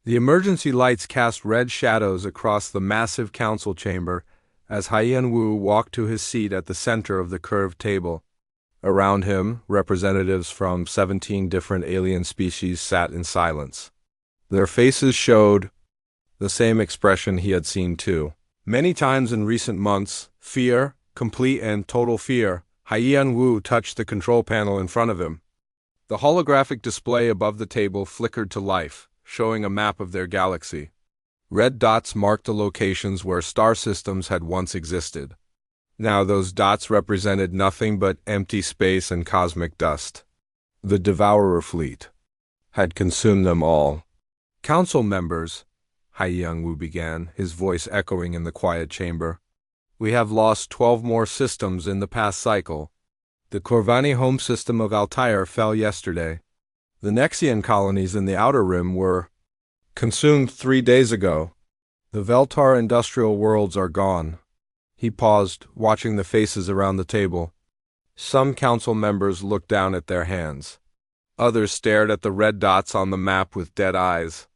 The emergency lights cast red shadows across the massive council chamber as Haiyan Wu walked to his seat at the center of the curved table. Around him, representatives from 17 different alien species sat in silence. Their faces showed the same expression he had seen too. Many times in recent months, fear, complete and total fear. Haiyan Wu touched the control panel in front of him. The holographic display above the table flickered to life, showing a map of their galaxy. Red dots marked the locations where star systems had once existed. Now those dots represented nothing but empty space and cosmic dust. The Devourer fleet had consumed them all. Council members, Haiyan Wu began, his voice echoing in the quiet chamber. We have lost 12 more systems in the past cycle. The Corvani home system of Altair fell yesterday. The Nexian colonies in the Outer Rim were consumed 3 days ago. The Veltar industrial worlds are gone. He paused, watching the faces around the table. Some council members looked down at their hands. Others stared at the red dots on the map with dead eyes.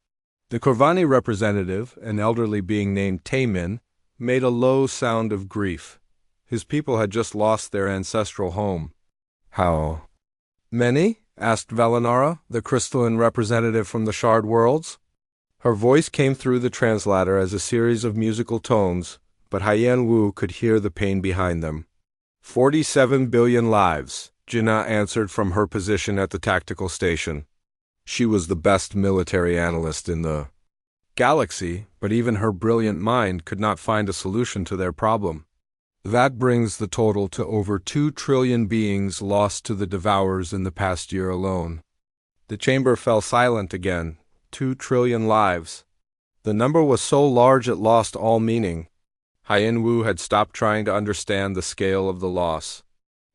The Corvani representative, an elderly being named Taemin, made a low sound of grief. His people had just lost their ancestral home. How many? Asked Velinara, the crystalline representative from the Shard Worlds. Her voice came through the translator as a series of musical tones, but Haiyan Wu could hear the pain behind them. 47 billion lives, Jinnah answered from her position at the tactical station. She was the best military analyst in the galaxy, but even her brilliant mind could not find a solution to their problem. That brings the total to over 2 trillion beings lost to the Devourers in the past year alone. The chamber fell silent again. 2 trillion lives. The number was so large it lost all meaning. Haiyan Wu had stopped trying to understand the scale of the loss.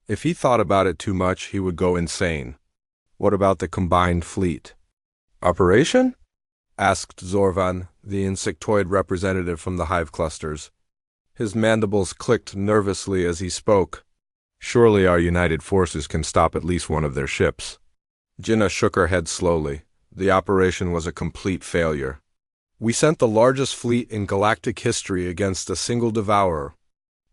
If he thought about it too much, he would go insane. What about the combined fleet? Operation? Asked Zorvan, the insectoid representative from the hive clusters. His mandibles clicked nervously as he spoke. Surely our united forces can stop at least one of their ships. Jinnah shook her head slowly. The operation was a complete failure. We sent the largest fleet in galactic history against a single devourer.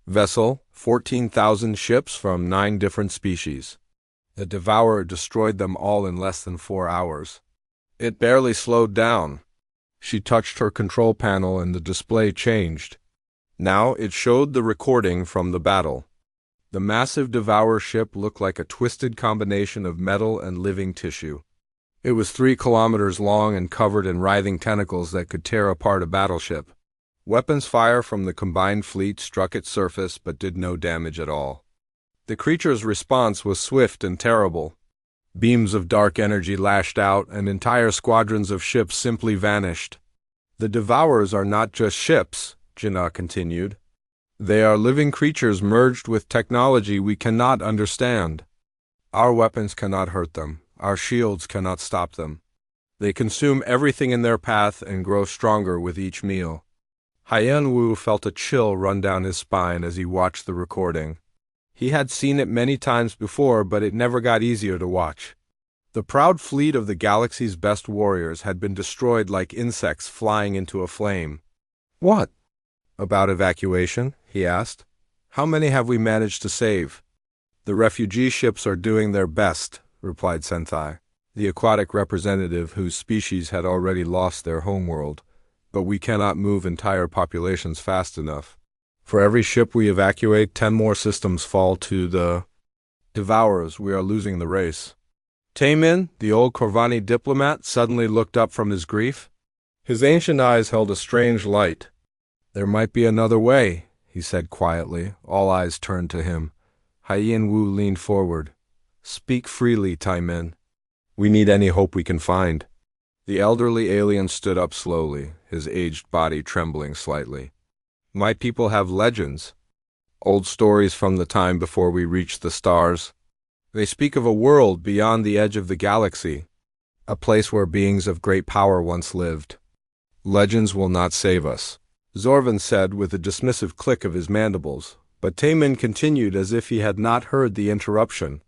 Vessel, 14,000 ships from 9 different species. The devourer destroyed them all in less than 4 hours. It barely slowed down. She touched her control panel and the display changed. Now it showed the recording from the battle. The massive devourer ship looked like a twisted combination of metal and living tissue. It was 3 kilometers long and covered in writhing tentacles that could tear apart a battleship. Weapons fire from the combined fleet struck its surface but did no damage at all. The creature's response was swift and terrible. Beams of dark energy lashed out and entire squadrons of ships simply vanished. The Devourers are not just ships, Jinnah continued. They are living creatures merged with technology we cannot understand. Our weapons cannot hurt them. Our shields cannot stop them. They consume everything in their path and grow stronger with each meal. Haiyan Wu felt a chill run down his spine as he watched the recording. He had seen it many times before, but it never got easier to watch. The proud fleet of the galaxy's best warriors had been destroyed like insects flying into a flame. What about evacuation? He asked. How many have we managed to save? The refugee ships are doing their best, replied Senthai, the aquatic representative whose species had already lost their homeworld, but we cannot move entire populations fast enough. For every ship we evacuate, 10 more systems fall to the Devourers. We are losing the race. Taemin, the old Corvani diplomat, suddenly looked up from his grief. His ancient eyes held a strange light. There might be another way, he said quietly. All eyes turned to him. Haiyan Wu leaned forward. Speak freely, Taemin. We need any hope we can find. The elderly alien stood up slowly, his aged body trembling slightly. My people have legends, old stories from the time before we reached the stars. They speak of a world beyond the edge of the galaxy, a place where beings of great power once lived. Legends will not save us, Zorvan said with a dismissive click of his mandibles, but Taemin continued as if he had not heard the interruption.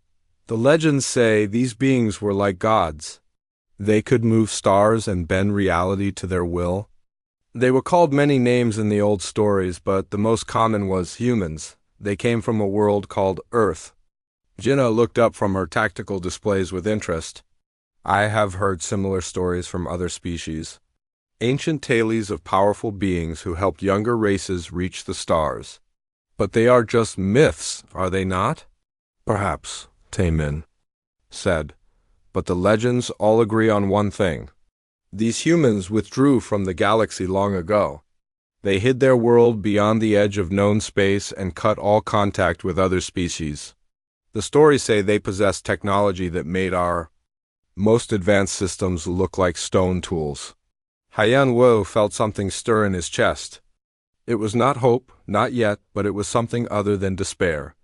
The legends say these beings were like gods. They could move stars and bend reality to their will. They were called many names in the old stories, but the most common was humans. They came from a world called Earth. Jinnah looked up from her tactical displays with interest. I have heard similar stories from other species. Ancient tales of powerful beings who helped younger races reach the stars. But they are just myths, are they not? Perhaps, Taemin said. But the legends all agree on one thing. These humans withdrew from the galaxy long ago. They hid their world beyond the edge of known space and cut all contact with other species. The stories say they possessed technology that made our most advanced systems look like stone tools. Haiyan Wu felt something stir in his chest. It was not hope, not yet, but it was something other than despair.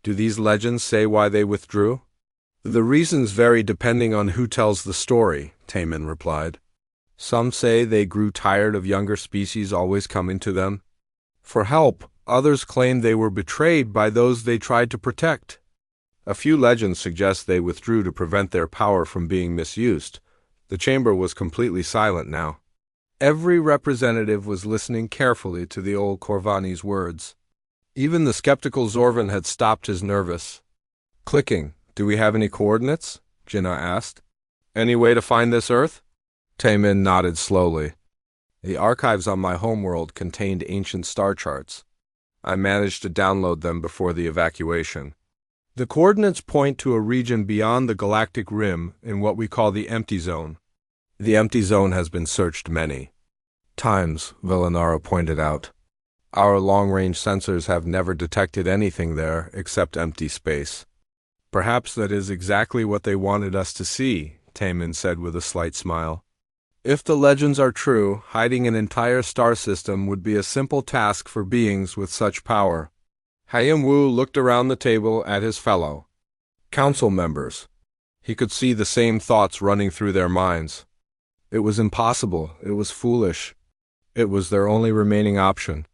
Do these legends say why they withdrew? The reasons vary depending on who tells the story, Taemin replied. Some say they grew tired of younger species always coming to them for help. Others claim they were betrayed by those they tried to protect. A few legends suggest they withdrew to prevent their power from being misused. The chamber was completely silent now. Every representative was listening carefully to the old Corvani's words. Even the skeptical Zorvan had stopped his nervous clicking. Do we have any coordinates? Jinnah asked. Any way to find this Earth? Taemin nodded slowly. The archives on my homeworld contained ancient star charts. I managed to download them before the evacuation. The coordinates point to a region beyond the galactic rim in what we call the empty zone. The empty zone has been searched many times, Villanara pointed out. Our long-range sensors have never detected anything there except empty space. Perhaps that is exactly what they wanted us to see, Taemin said with a slight smile. If the legends are true, hiding an entire star system would be a simple task for beings with such power. Haiyan Wu looked around the table at his fellow council members. He could see the same thoughts running through their minds. It was impossible. It was foolish. It was their only remaining option.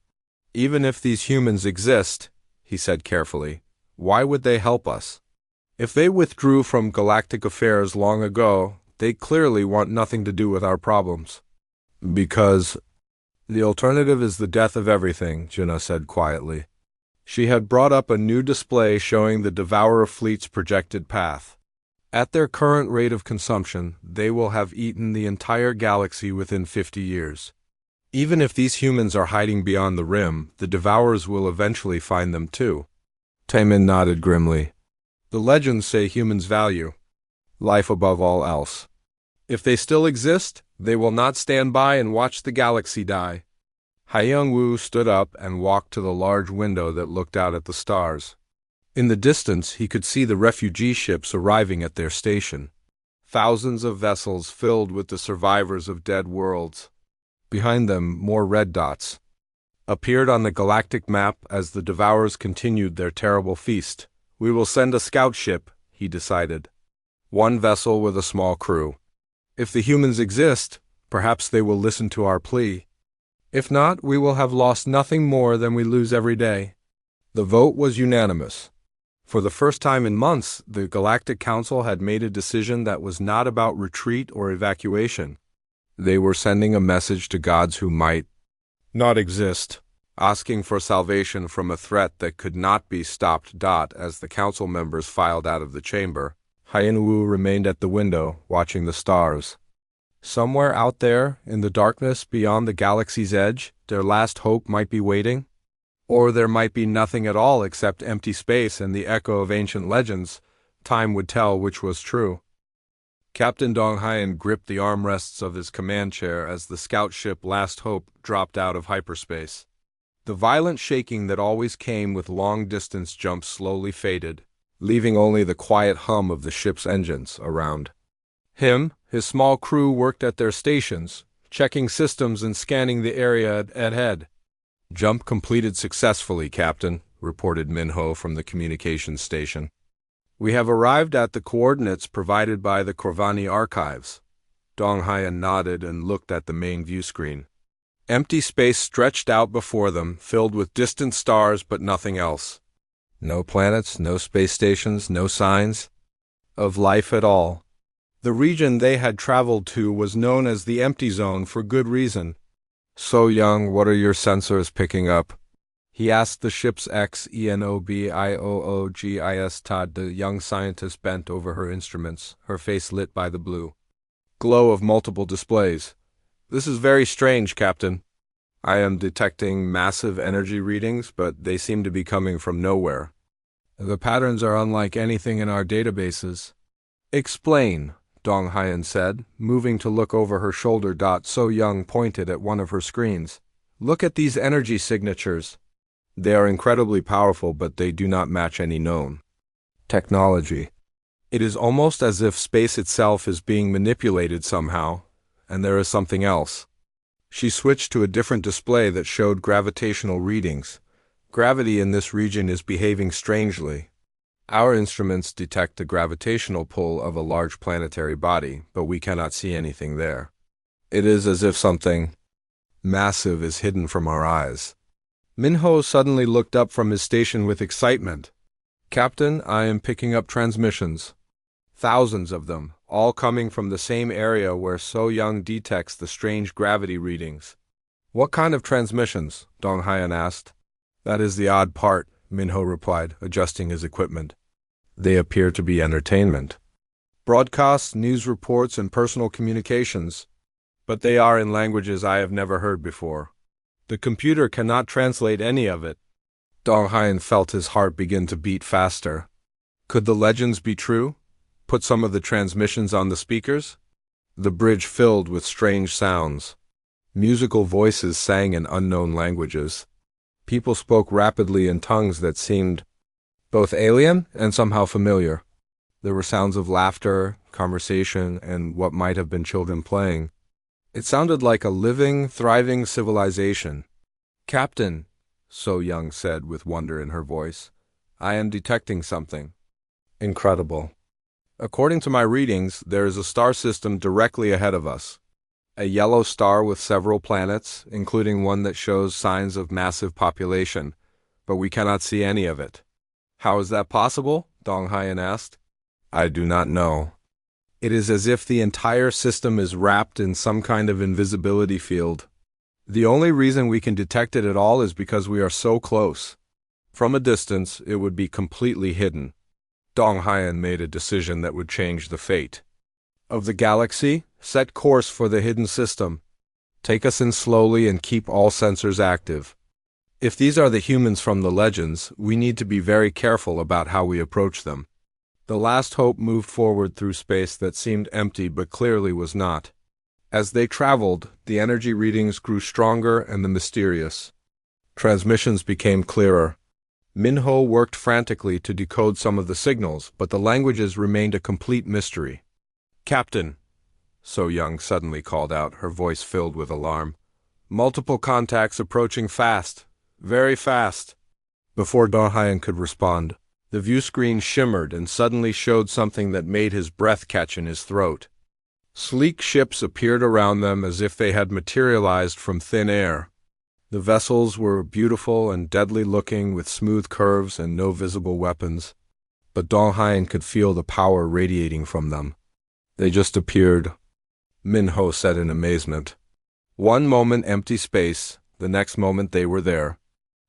Even if these humans exist, he said carefully, why would they help us? If they withdrew from galactic affairs long ago, they clearly want nothing to do with our problems. Because the alternative is the death of everything, Jinnah said quietly. She had brought up a new display showing the Devourer fleet's projected path. At their current rate of consumption, they will have eaten the entire galaxy within 50 years. Even if these humans are hiding beyond the rim, the Devourers will eventually find them too. Taemin nodded grimly. The legends say humans value life above all else. If they still exist, they will not stand by and watch the galaxy die. Haiyan Wu stood up and walked to the large window that looked out at the stars. In the distance, he could see the refugee ships arriving at their station. Thousands of vessels filled with the survivors of dead worlds. Behind them, more red dots appeared on the galactic map as the Devourers continued their terrible feast. We will send a scout ship, he decided. One vessel with a small crew. If the humans exist, perhaps they will listen to our plea. If not, we will have lost nothing more than we lose every day. The vote was unanimous. For the first time in months, the Galactic Council had made a decision that was not about retreat or evacuation. They were sending a message to gods who might not exist, asking for salvation from a threat that could not be stopped. As the council members filed out of the chamber, Haiyan Wu remained at the window, watching the stars. Somewhere out there, in the darkness beyond the galaxy's edge, their last hope might be waiting. Or there might be nothing at all except empty space and the echo of ancient legends. Time would tell which was true. Captain Dong Haiyan gripped the armrests of his command chair as the scout ship Last Hope dropped out of hyperspace. The violent shaking that always came with long-distance jumps slowly faded, leaving only the quiet hum of the ship's engines around. His small crew worked at their stations, checking systems and scanning the area ahead. Jump completed successfully, Captain, reported Minho from the communications station. We have arrived at the coordinates provided by the Corvani archives. Dong Haiyan nodded and looked at the main view screen. Empty space stretched out before them, filled with distant stars but nothing else. No planets, no space stations, no signs of life at all. The region they had traveled to was known as the Empty Zone for good reason. "So Young, what are your sensors picking up?" he asked the ship's xenobiologist Todd. The young scientist bent over her instruments, her face lit by the blue glow of multiple displays. "This is very strange, Captain. I am detecting massive energy readings, but they seem to be coming from nowhere. The patterns are unlike anything in our databases." "Explain," Dong Hyan said, moving to look over her shoulder. So Young pointed at one of her screens. "Look at these energy signatures. They are incredibly powerful, but they do not match any known technology. It is almost as if space itself is being manipulated somehow, and there is something else." She switched to a different display that showed gravitational readings. "Gravity in this region is behaving strangely. Our instruments detect the gravitational pull of a large planetary body, but we cannot see anything there. It is as if something massive is hidden from our eyes." Minho suddenly looked up from his station with excitement. "Captain, I am picking up transmissions. Thousands of them, all coming from the same area where So Young detects the strange gravity readings." "What kind of transmissions?" Dong Hyan asked. "That is the odd part," Minho replied, adjusting his equipment. "They appear to be entertainment. Broadcasts, news reports, and personal communications. But they are in languages I have never heard before. The computer cannot translate any of it." Dong Hyan felt his heart begin to beat faster. Could the legends be true? Put some of the transmissions on the speakers? The bridge filled with strange sounds. Musical voices sang in unknown languages. People spoke rapidly in tongues that seemed both alien and somehow familiar. There were sounds of laughter, conversation, and what might have been children playing. It sounded like a living, thriving civilization. "Captain," So Young said with wonder in her voice, "I am detecting something incredible. According to my readings, there is a star system directly ahead of us. A yellow star with several planets, including one that shows signs of massive population, but we cannot see any of it." "How is that possible?" Dong Hyan asked. "I do not know. It is as if the entire system is wrapped in some kind of invisibility field. The only reason we can detect it at all is because we are so close. From a distance, it would be completely hidden." Dong Hyan made a decision that would change the fate of the galaxy. "Set course for the hidden system. Take us in slowly and keep all sensors active. If these are the humans from the legends, we need to be very careful about how we approach them." The last hope moved forward through space that seemed empty but clearly was not. As they traveled, the energy readings grew stronger and the mysterious transmissions became clearer. Minho worked frantically to decode some of the signals, but the languages remained a complete mystery. "Captain," So Young suddenly called out, her voice filled with alarm. "Multiple contacts approaching fast, very fast." Before Dong Hyan could respond, the view screen shimmered and suddenly showed something that made his breath catch in his throat. Sleek ships appeared around them as if they had materialized from thin air. The vessels were beautiful and deadly-looking, with smooth curves and no visible weapons, but Dong Hyan could feel the power radiating from them. "They just appeared," Minho said in amazement. "One moment empty space, the next moment they were there.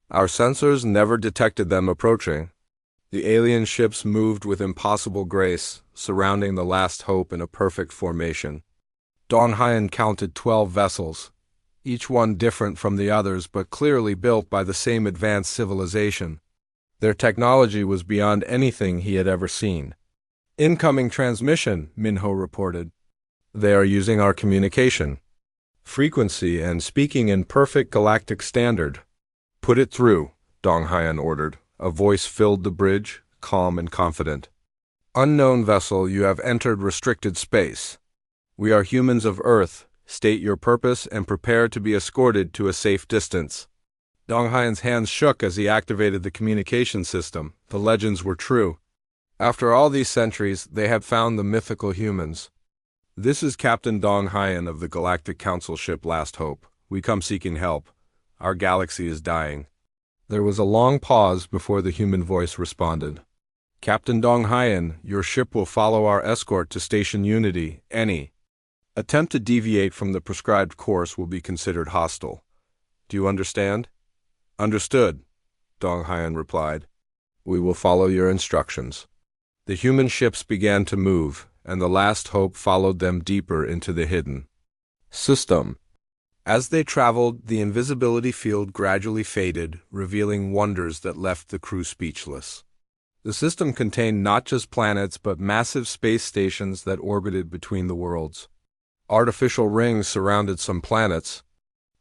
Our sensors never detected them approaching." The alien ships moved with impossible grace, surrounding the last hope in a perfect formation. Dong Hyan counted 12 vessels, each one different from the others but clearly built by the same advanced civilization. Their technology was beyond anything he had ever seen. "Incoming transmission," Minho reported. "They are using our communication frequency and speaking in perfect galactic standard." "Put it through," Dong Hyan ordered. A voice filled the bridge, calm and confident. "Unknown vessel, you have entered restricted space. We are humans of Earth. State your purpose and prepare to be escorted to a safe distance." Dong Hyan's hands shook as he activated the communication system. The legends were true. After all these centuries, they had found the mythical humans. "This is Captain Dong Hyan of the Galactic Council ship Last Hope. We come seeking help. Our galaxy is dying." There was a long pause before the human voice responded. Captain Dong Hyen, your ship will follow our escort to Station Unity. Any attempt to deviate from the prescribed course will be considered hostile. Do you understand? Understood, Dong Hyen replied. We will follow your instructions. The human ships began to move, and the last hope followed them deeper into the hidden system. As they traveled, the invisibility field gradually faded, revealing wonders that left the crew speechless. The system contained not just planets but massive space stations that orbited between the worlds. Artificial rings surrounded some planets,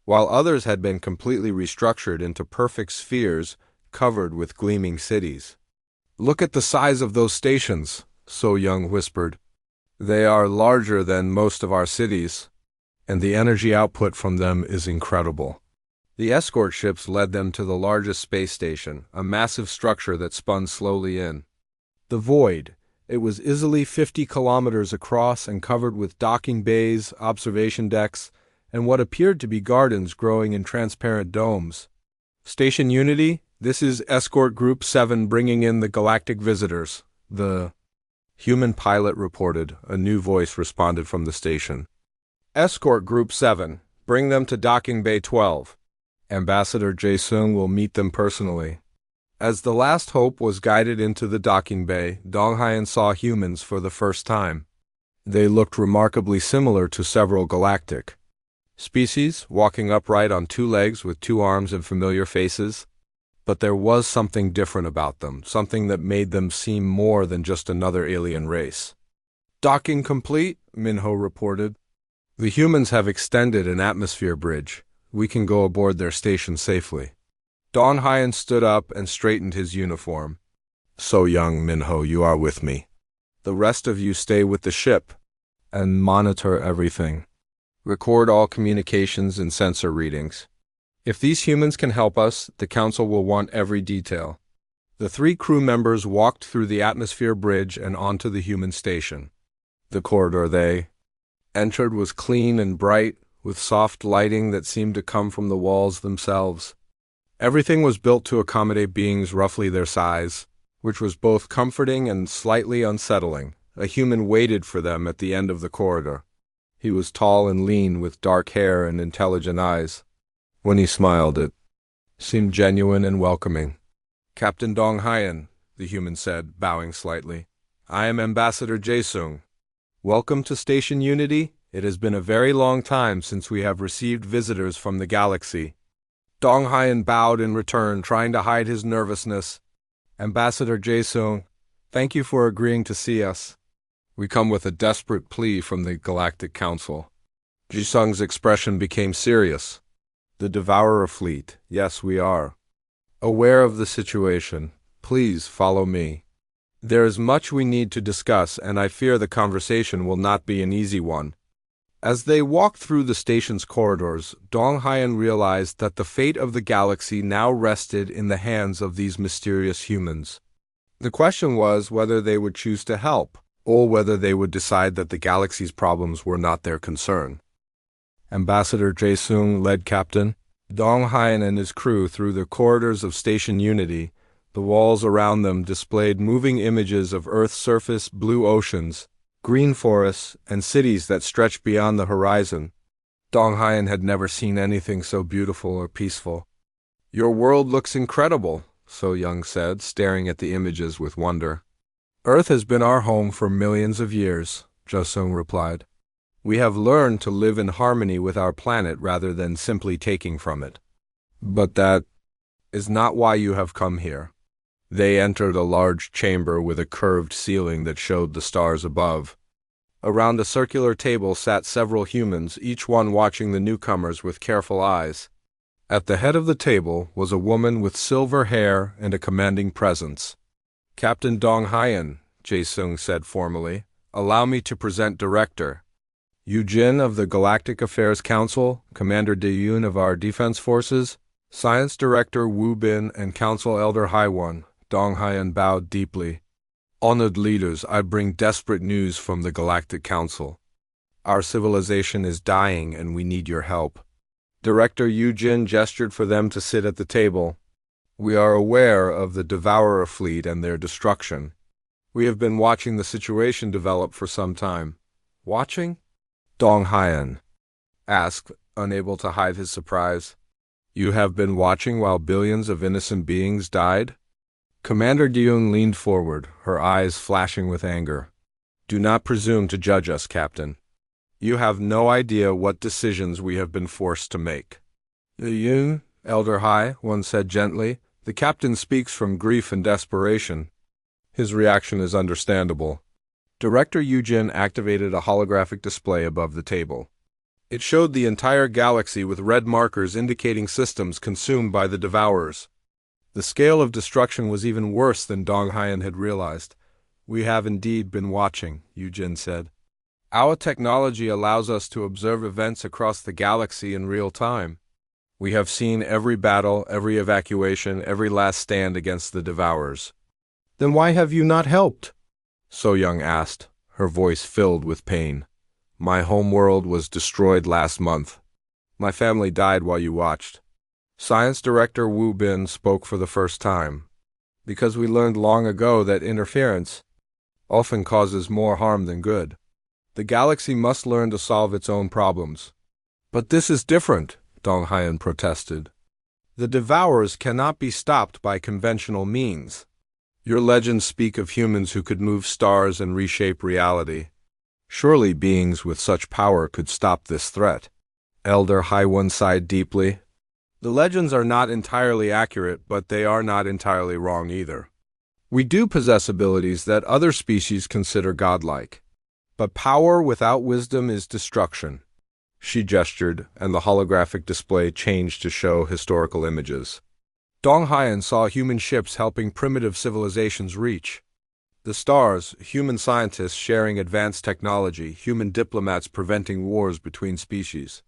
while others had been completely restructured into perfect spheres covered with gleaming cities. Look at the size of those stations, So Young whispered. They are larger than most of our cities, and the energy output from them is incredible. The escort ships led them to the largest space station, a massive structure that spun slowly in the void. It was easily 50 kilometers across and covered with docking bays, observation decks, and what appeared to be gardens growing in transparent domes. Station Unity, this is Escort Group 7 bringing in the galactic visitors. The human pilot reported. A new voice responded from the station. Escort Group 7, bring them to Docking Bay 12. Ambassador Jae-sung will meet them personally. As the last hope was guided into the docking bay, Dong Hyen saw humans for the first time. They looked remarkably similar to several galactic species, walking upright on two legs with two arms and familiar faces. But there was something different about them, something that made them seem more than just another alien race. Docking complete, Minho reported. The humans have extended an atmosphere bridge. We can go aboard their station safely. Dong Hyen stood up and straightened his uniform. So Young, Minho, you are with me. The rest of you stay with the ship and monitor everything. Record all communications and sensor readings. If these humans can help us, the Council will want every detail. The three crew members walked through the atmosphere bridge and onto the human station. The corridor they entered was clean and bright, with soft lighting that seemed to come from the walls themselves. Everything was built to accommodate beings roughly their size, which was both comforting and slightly unsettling. A human waited for them at the end of the corridor. He was tall and lean, with dark hair and intelligent eyes. When he smiled, it seemed genuine and welcoming. Captain Dong Hyen, the human said, bowing slightly. I am Ambassador Jae-sung. Welcome to Station Unity. It has been a very long time since we have received visitors from the galaxy. Dong Hyen bowed in return, trying to hide his nervousness. Ambassador Jae-sung, thank you for agreeing to see us. We come with a desperate plea from the Galactic Council. Jae-sung's expression became serious. The Devourer fleet, yes, we are aware of the situation. Please follow me. There is much we need to discuss, and I fear the conversation will not be an easy one. As they walked through the station's corridors, Dong Hyen realized that the fate of the galaxy now rested in the hands of these mysterious humans. The question was whether they would choose to help, or whether they would decide that the galaxy's problems were not their concern. Ambassador Jae-sung led Captain Dong Hyen and his crew through the corridors of Station Unity. The walls around them displayed moving images of Earth's surface, blue oceans, green forests, and cities that stretched beyond the horizon. Dong Hyen had never seen anything so beautiful or peaceful. Your world looks incredible, So Young said, staring at the images with wonder. Earth has been our home for millions of years, Jae-sung replied. We have learned to live in harmony with our planet rather than simply taking from it. But that is not why you have come here. They entered a large chamber with a curved ceiling that showed the stars above. Around a circular table sat several humans, each one watching the newcomers with careful eyes. At the head of the table was a woman with silver hair and a commanding presence. Captain Dong Hyen, Jae-sung said formally, allow me to present Director Yu Jin of the Galactic Affairs Council, Commander De Yoon of our Defense Forces, Science Director Wu Bin, and Council Elder Haiwon. Dong Hyen bowed deeply. Honored leaders, I bring desperate news from the Galactic Council. Our civilization is dying and we need your help. Director Yu Jin gestured for them to sit at the table. We are aware of the Devourer fleet and their destruction. We have been watching the situation develop for some time. Watching? Dong Haiyan asked, unable to hide his surprise. You have been watching while billions of innocent beings died? Commander Gyun leaned forward, her eyes flashing with anger. Do not presume to judge us, Captain. You have no idea what decisions we have been forced to make. Gyun, Elder Hai, one said gently, the captain speaks from grief and desperation. His reaction is understandable. Director Yujin activated a holographic display above the table. It showed the entire galaxy with red markers indicating systems consumed by the Devourers. The scale of destruction was even worse than Dong Haiyan had realized. We have indeed been watching, Yujin said. Our technology allows us to observe events across the galaxy in real time. We have seen every battle, every evacuation, every last stand against the Devourers. Then why have you not helped? So Young asked, her voice filled with pain. My homeworld was destroyed last month. My family died while you watched. Science Director Wu Bin spoke for the first time. Because we learned long ago that interference often causes more harm than good. The galaxy must learn to solve its own problems. But this is different, Dong Haiyan protested. The Devourers cannot be stopped by conventional means. Your legends speak of humans who could move stars and reshape reality. Surely beings with such power could stop this threat. Elder Haiwan sighed deeply. The legends are not entirely accurate, but they are not entirely wrong either. We do possess abilities that other species consider godlike. But power without wisdom is destruction. She gestured, and the holographic display changed to show historical images. Dong Haiyan saw human ships helping primitive civilizations reach. The stars, human scientists sharing advanced technology, human diplomats preventing wars between species.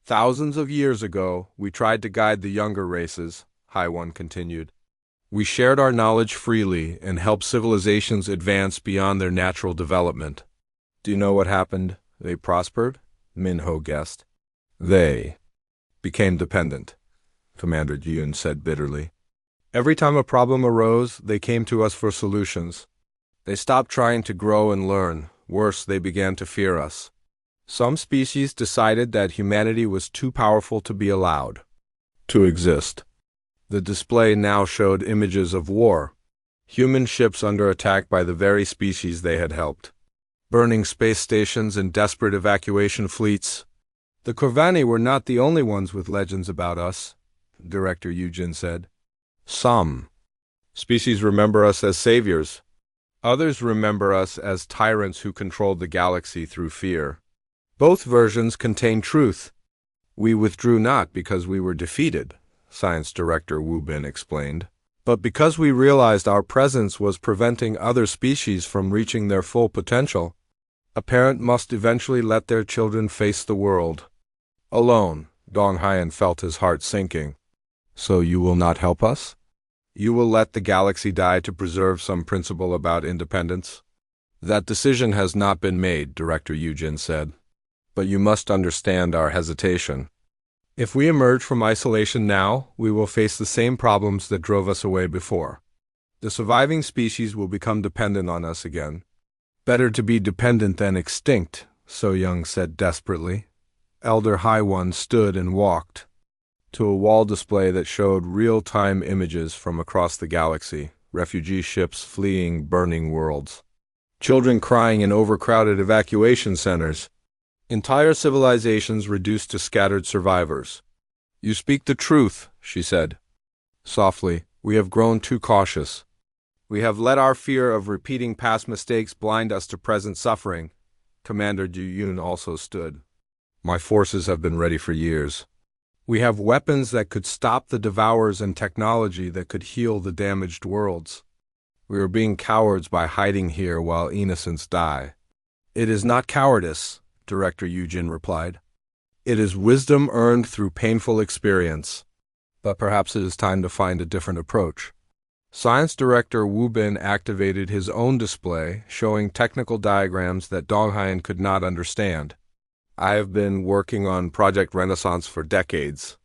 Thousands of years ago, we tried to guide the younger races, Haiwan continued. We shared our knowledge freely and helped civilizations advance beyond their natural development. Do you know what happened? They prospered? Minho guessed. They became dependent, Commander Gyun said bitterly. Every time a problem arose, they came to us for solutions. They stopped trying to grow and learn. Worse, they began to fear us. Some species decided that humanity was too powerful to be allowed to exist. The display now showed images of war. Human ships under attack by the very species they had helped. Burning space stations and desperate evacuation fleets. The Corvani were not the only ones with legends about us, Director Yujin said. Some species remember us as saviors. Others remember us as tyrants who controlled the galaxy through fear. Both versions contain truth. We withdrew not because we were defeated, Science Director Wu Bin explained, but because we realized our presence was preventing other species from reaching their full potential. A parent must eventually let their children face the world alone. Dong Haiyan felt his heart sinking. So you will not help us? You will let the galaxy die to preserve some principle about independence? That decision has not been made, Director Yujin said. But you must understand our hesitation. If we emerge from isolation now, we will face the same problems that drove us away before. The surviving species will become dependent on us again. Better to be dependent than extinct, So Young said desperately. Elder Haiwan stood and walked to a wall display that showed real-time images from across the galaxy, refugee ships fleeing burning worlds, children crying in overcrowded evacuation centers, entire civilizations reduced to scattered survivors. You speak the truth, she said. Softly, we have grown too cautious. We have let our fear of repeating past mistakes blind us to present suffering. Commander Gyun also stood. My forces have been ready for years. We have weapons that could stop the Devourers and technology that could heal the damaged worlds. We are being cowards by hiding here while innocents die. It is not cowardice, Director Yujin replied. It is wisdom earned through painful experience. But perhaps it is time to find a different approach. Science Director Wu Bin activated his own display, showing technical diagrams that Dong Haiyan could not understand. I have been working on Project Renaissance for decades.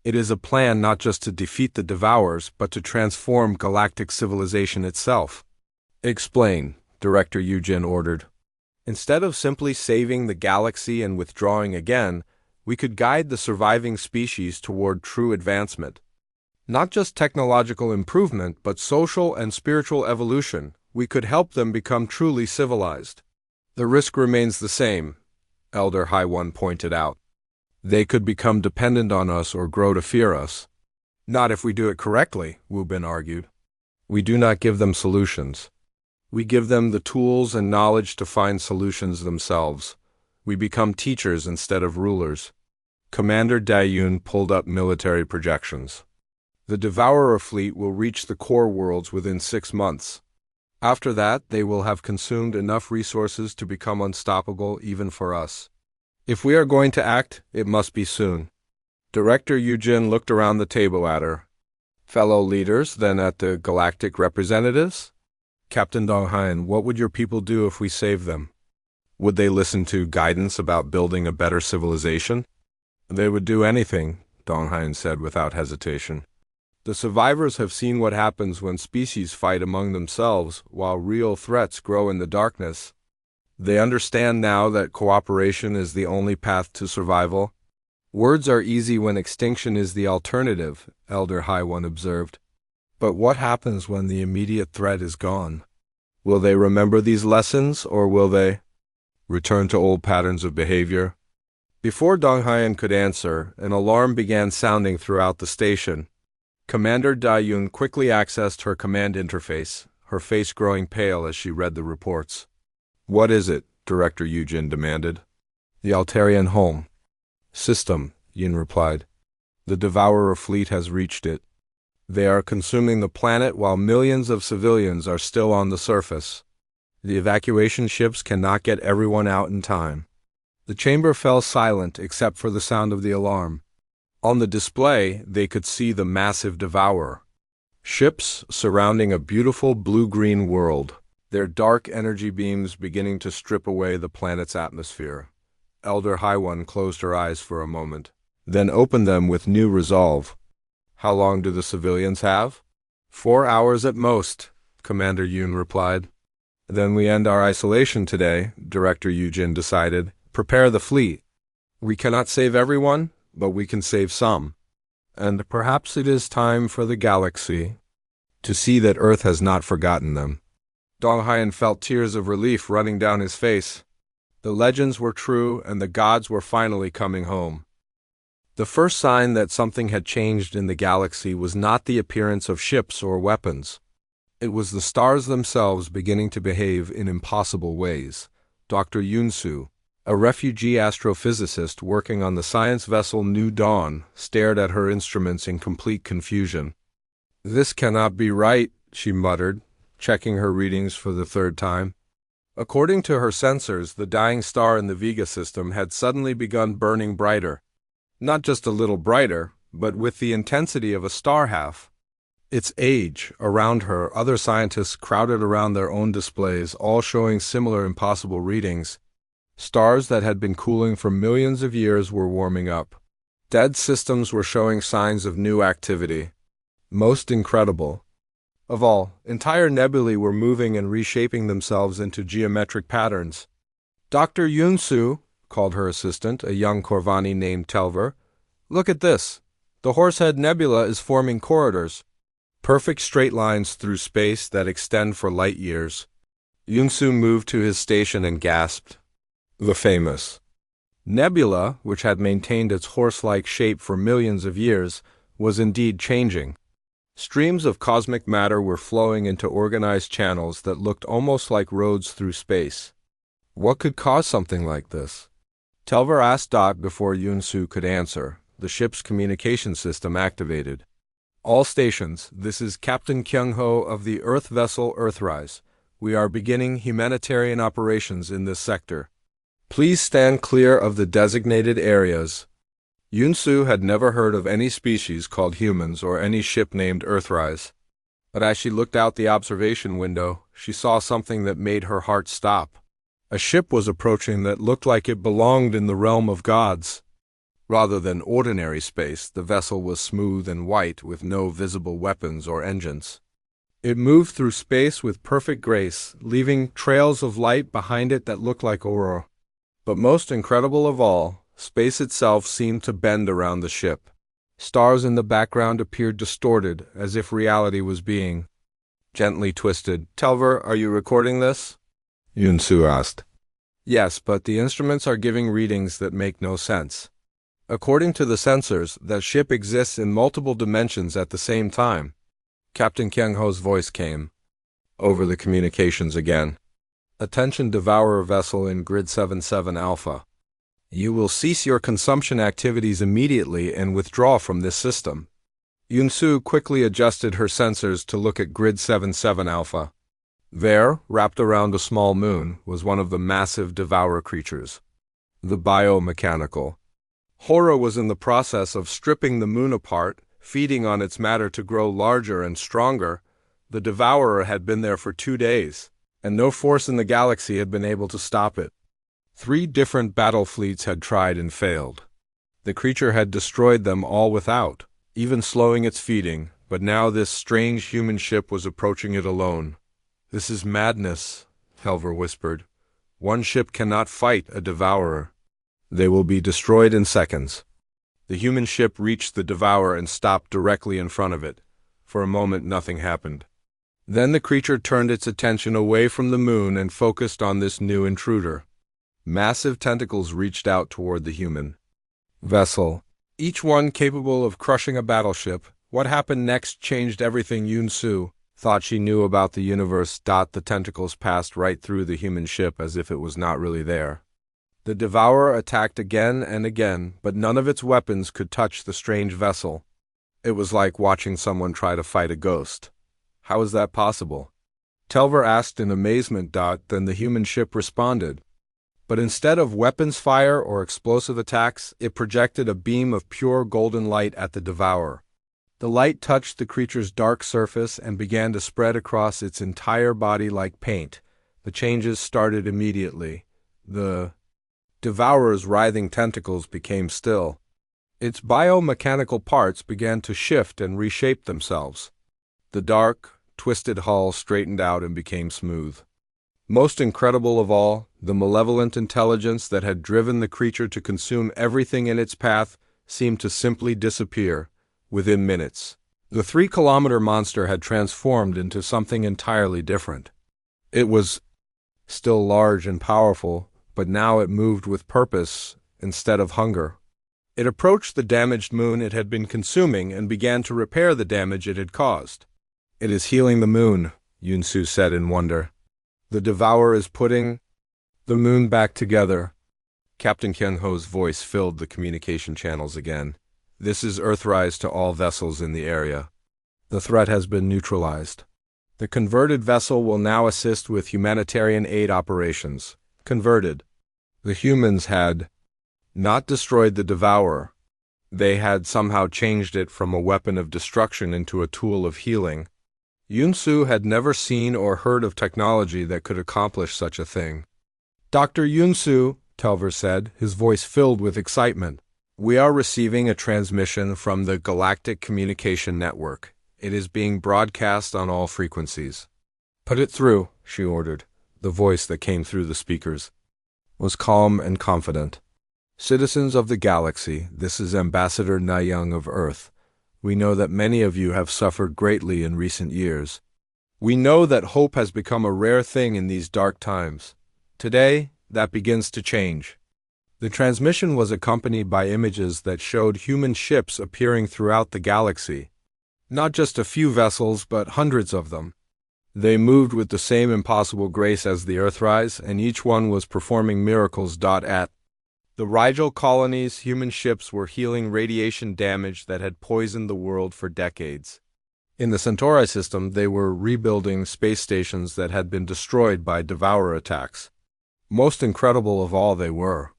It is a plan not just to defeat the Devourers, but to transform galactic civilization itself. Explain, Director Eugen ordered. Instead of simply saving the galaxy and withdrawing again, we could guide the surviving species toward true advancement. Not just technological improvement, but social and spiritual evolution. We could help them become truly civilized. The risk remains the same, Elder High One pointed out. They could become dependent on us or grow to fear us. Not if we do it correctly, Wu Bin argued. We do not give them solutions. We give them the tools and knowledge to find solutions themselves. We become teachers instead of rulers. Commander Dayun pulled up military projections. The Devourer fleet will reach the core worlds within 6 months. After that, they will have consumed enough resources to become unstoppable even for us. If we are going to act, it must be soon. Director Eugen looked around the table at her. Fellow leaders, then at the galactic representatives? Captain Donghain, what would your people do if we saved them? Would they listen to guidance about building a better civilization? They would do anything, Donghain said without hesitation. The survivors have seen what happens when species fight among themselves while real threats grow in the darkness. They understand now that cooperation is the only path to survival. Words are easy when extinction is the alternative, Elder High One observed. But what happens when the immediate threat is gone? Will they remember these lessons, or will they return to old patterns of behavior? Before Donghain could answer, an alarm began sounding throughout the station. Commander Dayun quickly accessed her command interface, her face growing pale as she read the reports. What is it? Director Eugen demanded. The Altarian home. System, Yin replied. The Devourer fleet has reached it. They are consuming the planet while millions of civilians are still on the surface. The evacuation ships cannot get everyone out in time. The chamber fell silent except for the sound of the alarm. On the display, they could see the massive Devourer. Ships surrounding a beautiful blue-green world, their dark energy beams beginning to strip away the planet's atmosphere. Elder High One closed her eyes for a moment, then opened them with new resolve. How long do the civilians have? 4 hours at most, Commander Yun replied. Then we end our isolation today, Director Eugen decided. Prepare the fleet. We cannot save everyone, but we can save some. And perhaps it is time for the galaxy to see that Earth has not forgotten them. Donghain felt tears of relief running down his face. The legends were true, and the gods were finally coming home. The first sign that something had changed in the galaxy was not the appearance of ships or weapons. It was the stars themselves beginning to behave in impossible ways. Dr. Yunsu, a refugee astrophysicist working on the science vessel New Dawn, stared at her instruments in complete confusion. This cannot be right, she muttered, checking her readings for the 3rd time. According to her sensors, the dying star in the Vega system had suddenly begun burning brighter. Not just a little brighter, but with the intensity of a star half. Its age, around her, other scientists crowded around their own displays, all showing similar impossible readings. Stars that had been cooling for millions of years were warming up. Dead systems were showing signs of new activity. Most incredible of all, entire nebulae were moving and reshaping themselves into geometric patterns. Dr. Yunsu, called her assistant, a young Corvani named Telver. Look at this. The Horsehead Nebula is forming corridors. Perfect straight lines through space that extend for light years. Yunsu moved to his station and gasped. The famous nebula, which had maintained its horse-like shape for millions of years, was indeed changing. Streams of cosmic matter were flowing into organized channels that looked almost like roads through space. What could cause something like this? Telver asked Doc before Yunsu could answer. The ship's communication system activated. All stations, this is Captain Kyung-ho of the Earth vessel Earthrise. We are beginning humanitarian operations in this sector. Please stand clear of the designated areas. Yunsu had never heard of any species called humans or any ship named Earthrise. But as she looked out the observation window, she saw something that made her heart stop. A ship was approaching that looked like it belonged in the realm of gods. Rather than ordinary space, the vessel was smooth and white with no visible weapons or engines. It moved through space with perfect grace, leaving trails of light behind it that looked like aurora. But most incredible of all, space itself seemed to bend around the ship. Stars in the background appeared distorted, as if reality was being gently twisted. "Telver, are you recording this?" Yunsu asked. "Yes, but the instruments are giving readings that make no sense. According to the sensors, that ship exists in multiple dimensions at the same time." Captain Kyung-ho's voice came over the communications again. "Attention Devourer vessel in Grid 77 Alpha. You will cease your consumption activities immediately and withdraw from this system." Yunsu quickly adjusted her sensors to look at Grid 77 Alpha. There, wrapped around a small moon, was one of the massive Devourer creatures. The biomechanical. Hora was in the process of stripping the moon apart, feeding on its matter to grow larger and stronger. The Devourer had been there for 2 days, and no force in the galaxy had been able to stop it. 3 different battle fleets had tried and failed. The creature had destroyed them all without even slowing its feeding, but now this strange human ship was approaching it alone. "This is madness," Helver whispered. "One ship cannot fight a Devourer. They will be destroyed in seconds." The human ship reached the Devourer and stopped directly in front of it. For a moment nothing happened. Then the creature turned its attention away from the moon and focused on this new intruder. Massive tentacles reached out toward the human vessel, each one capable of crushing a battleship. What happened next changed everything. Yunsu thought she knew about the universe. The tentacles passed right through the human ship as if it was not really there. The Devourer attacked again and again, but none of its weapons could touch the strange vessel. It was like watching someone try to fight a ghost. How is that possible? Telver asked in amazement. Then the human ship responded. But instead of weapons fire or explosive attacks, it projected a beam of pure golden light at the Devourer. The light touched the creature's dark surface and began to spread across its entire body like paint. The changes started immediately. The Devourer's writhing tentacles became still. Its biomechanical parts began to shift and reshape themselves. The dark, twisted hull straightened out and became smooth. Most incredible of all, the malevolent intelligence that had driven the creature to consume everything in its path seemed to simply disappear within minutes. The 3-kilometer monster had transformed into something entirely different. It was still large and powerful, but now it moved with purpose instead of hunger. It approached the damaged moon it had been consuming and began to repair the damage it had caused. "It is healing the moon," Yunsu said in wonder. "The Devourer is putting the moon back together." Captain Kyung-ho's voice filled the communication channels again. "This is Earthrise to all vessels in the area. The threat has been neutralized. The converted vessel will now assist with humanitarian aid operations." Converted. The humans had not destroyed the Devourer. They had somehow changed it from a weapon of destruction into a tool of healing. Yunsu had never seen or heard of technology that could accomplish such a thing. "Dr. Yunsu," Telver said, his voice filled with excitement, "we are receiving a transmission from the Galactic Communication Network. It is being broadcast on all frequencies." "Put it through," she ordered. The voice that came through the speakers was calm and confident. "Citizens of the galaxy, this is Ambassador Nayoung of Earth. We know that many of you have suffered greatly in recent years. We know that hope has become a rare thing in these dark times. Today, that begins to change." The transmission was accompanied by images that showed human ships appearing throughout the galaxy. Not just a few vessels, but hundreds of them. They moved with the same impossible grace as the Earthrise, and each one was performing miracles. At the Rigel colonies, human ships were healing radiation damage that had poisoned the world for decades. In the Centauri system, they were rebuilding space stations that had been destroyed by Devourer attacks. Most incredible of all, they were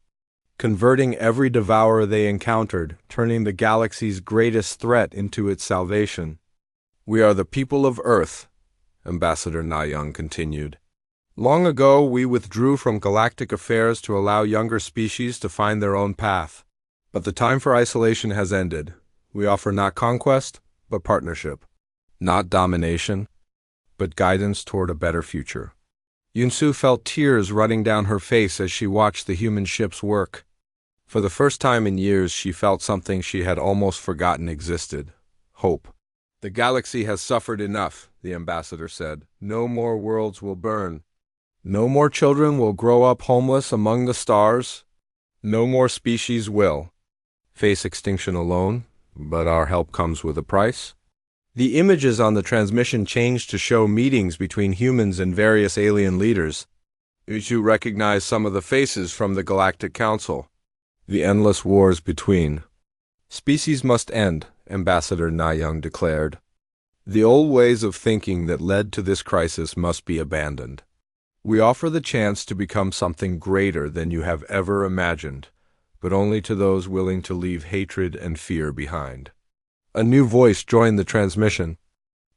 converting every Devourer they encountered, turning the galaxy's greatest threat into its salvation. "We are the people of Earth," Ambassador Nayoung continued. "Long ago, we withdrew from galactic affairs to allow younger species to find their own path. But the time for isolation has ended. We offer not conquest, but partnership. Not domination, but guidance toward a better future. Yunsu felt tears running down her face as she watched the human ship's work. For the first time in years, she felt something she had almost forgotten existed: hope. "The galaxy has suffered enough," the ambassador said. "No more worlds will burn. No more children will grow up homeless among the stars. No more species will face extinction alone, but our help comes with a price." The images on the transmission changed to show meetings between humans and various alien leaders. Uchu recognized some of the faces from the Galactic Council. The endless wars between species must end, Ambassador Nayoung declared. The old ways of thinking that led to this crisis must be abandoned. We offer the chance to become something greater than you have ever imagined, but only to those willing to leave hatred and fear behind. A new voice joined the transmission.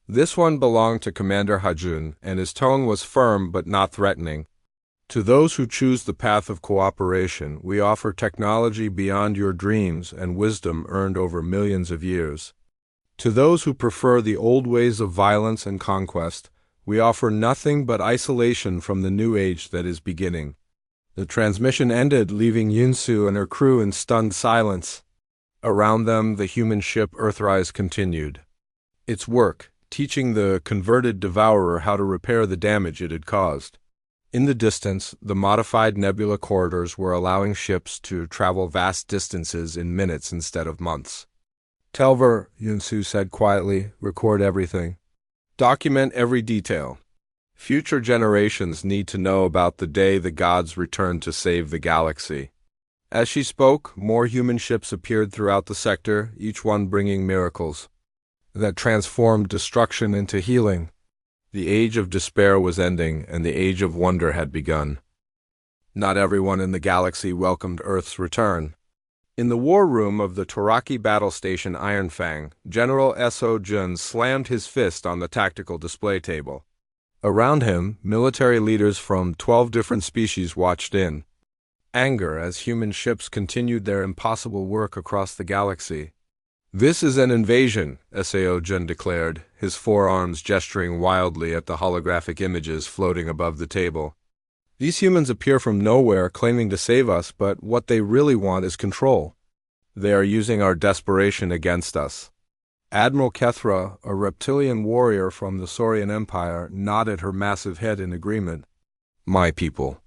This one belonged to Commander Hajun, and his tone was firm but not threatening. "To those who choose the path of cooperation, we offer technology beyond your dreams and wisdom earned over millions of years. To those who prefer the old ways of violence and conquest, we offer nothing but isolation from the new age that is beginning." The transmission ended, leaving Yunsu and her crew in stunned silence. Around them, the human ship Earthrise continued its work, teaching the converted devourer how to repair the damage it had caused. In the distance, the modified nebula corridors were allowing ships to travel vast distances in minutes instead of months. "Telver," Yunsu said quietly, "record everything. Document every detail. Future generations need to know about the day the gods return to save the galaxy." As she spoke, more human ships appeared throughout the sector, each one bringing miracles that transformed destruction into healing. The age of despair was ending, and the age of wonder had begun. Not everyone in the galaxy welcomed Earth's return. In the war room of the Toraki battle station Ironfang, General S.O. Jun slammed his fist on the tactical display table. Around him, military leaders from 12 different species watched in anger as human ships continued their impossible work across the galaxy. "This is an invasion," S.A.O. Jun declared, his forearms gesturing wildly at the holographic images floating above the table. "These humans appear from nowhere claiming to save us, but what they really want is control. They are using our desperation against us." Admiral Kethra, a reptilian warrior from the Saurian Empire, nodded her massive head in agreement. "My people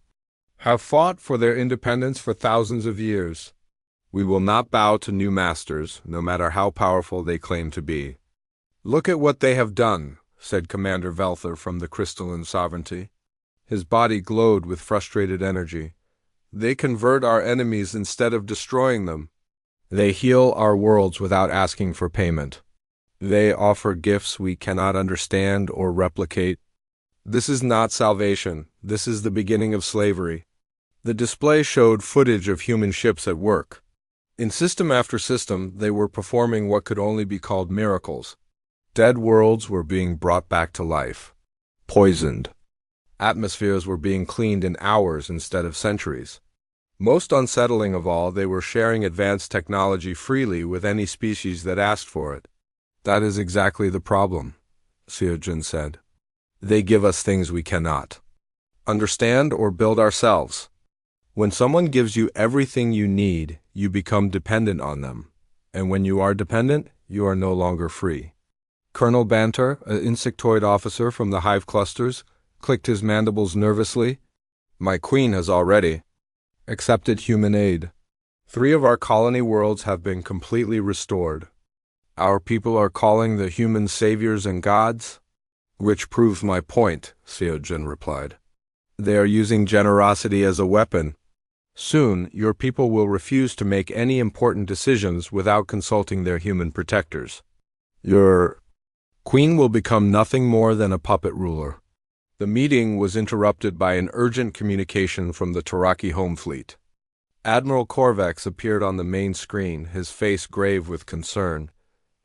have fought for their independence for thousands of years. We will not bow to new masters, no matter how powerful they claim to be." "Look at what they have done," said Commander Velther from the Crystalline Sovereignty. His body glowed with frustrated energy. "They convert our enemies instead of destroying them. They heal our worlds without asking for payment. They offer gifts we cannot understand or replicate. This is not salvation. This is the beginning of slavery." The display showed footage of human ships at work. In system after system, they were performing what could only be called miracles. Dead worlds were being brought back to life. Poisoned atmospheres were being cleaned in hours instead of centuries. Most unsettling of all, they were sharing advanced technology freely with any species that asked for it. "That is exactly the problem," Seojin said. "They give us things we cannot understand or build ourselves. When someone gives you everything you need, you become dependent on them. And when you are dependent, you are no longer free." Colonel Banter, an insectoid officer from the hive clusters, clicked his mandibles nervously. "My queen has already accepted human aid. 3 of our colony worlds have been completely restored. Our people are calling the humans saviors and gods." "Which proves my point," Seojin replied. "They are using generosity as a weapon. Soon, your people will refuse to make any important decisions without consulting their human protectors. Your queen will become nothing more than a puppet ruler." The meeting was interrupted by an urgent communication from the Toraki home fleet. Admiral Korvex appeared on the main screen, his face grave with concern.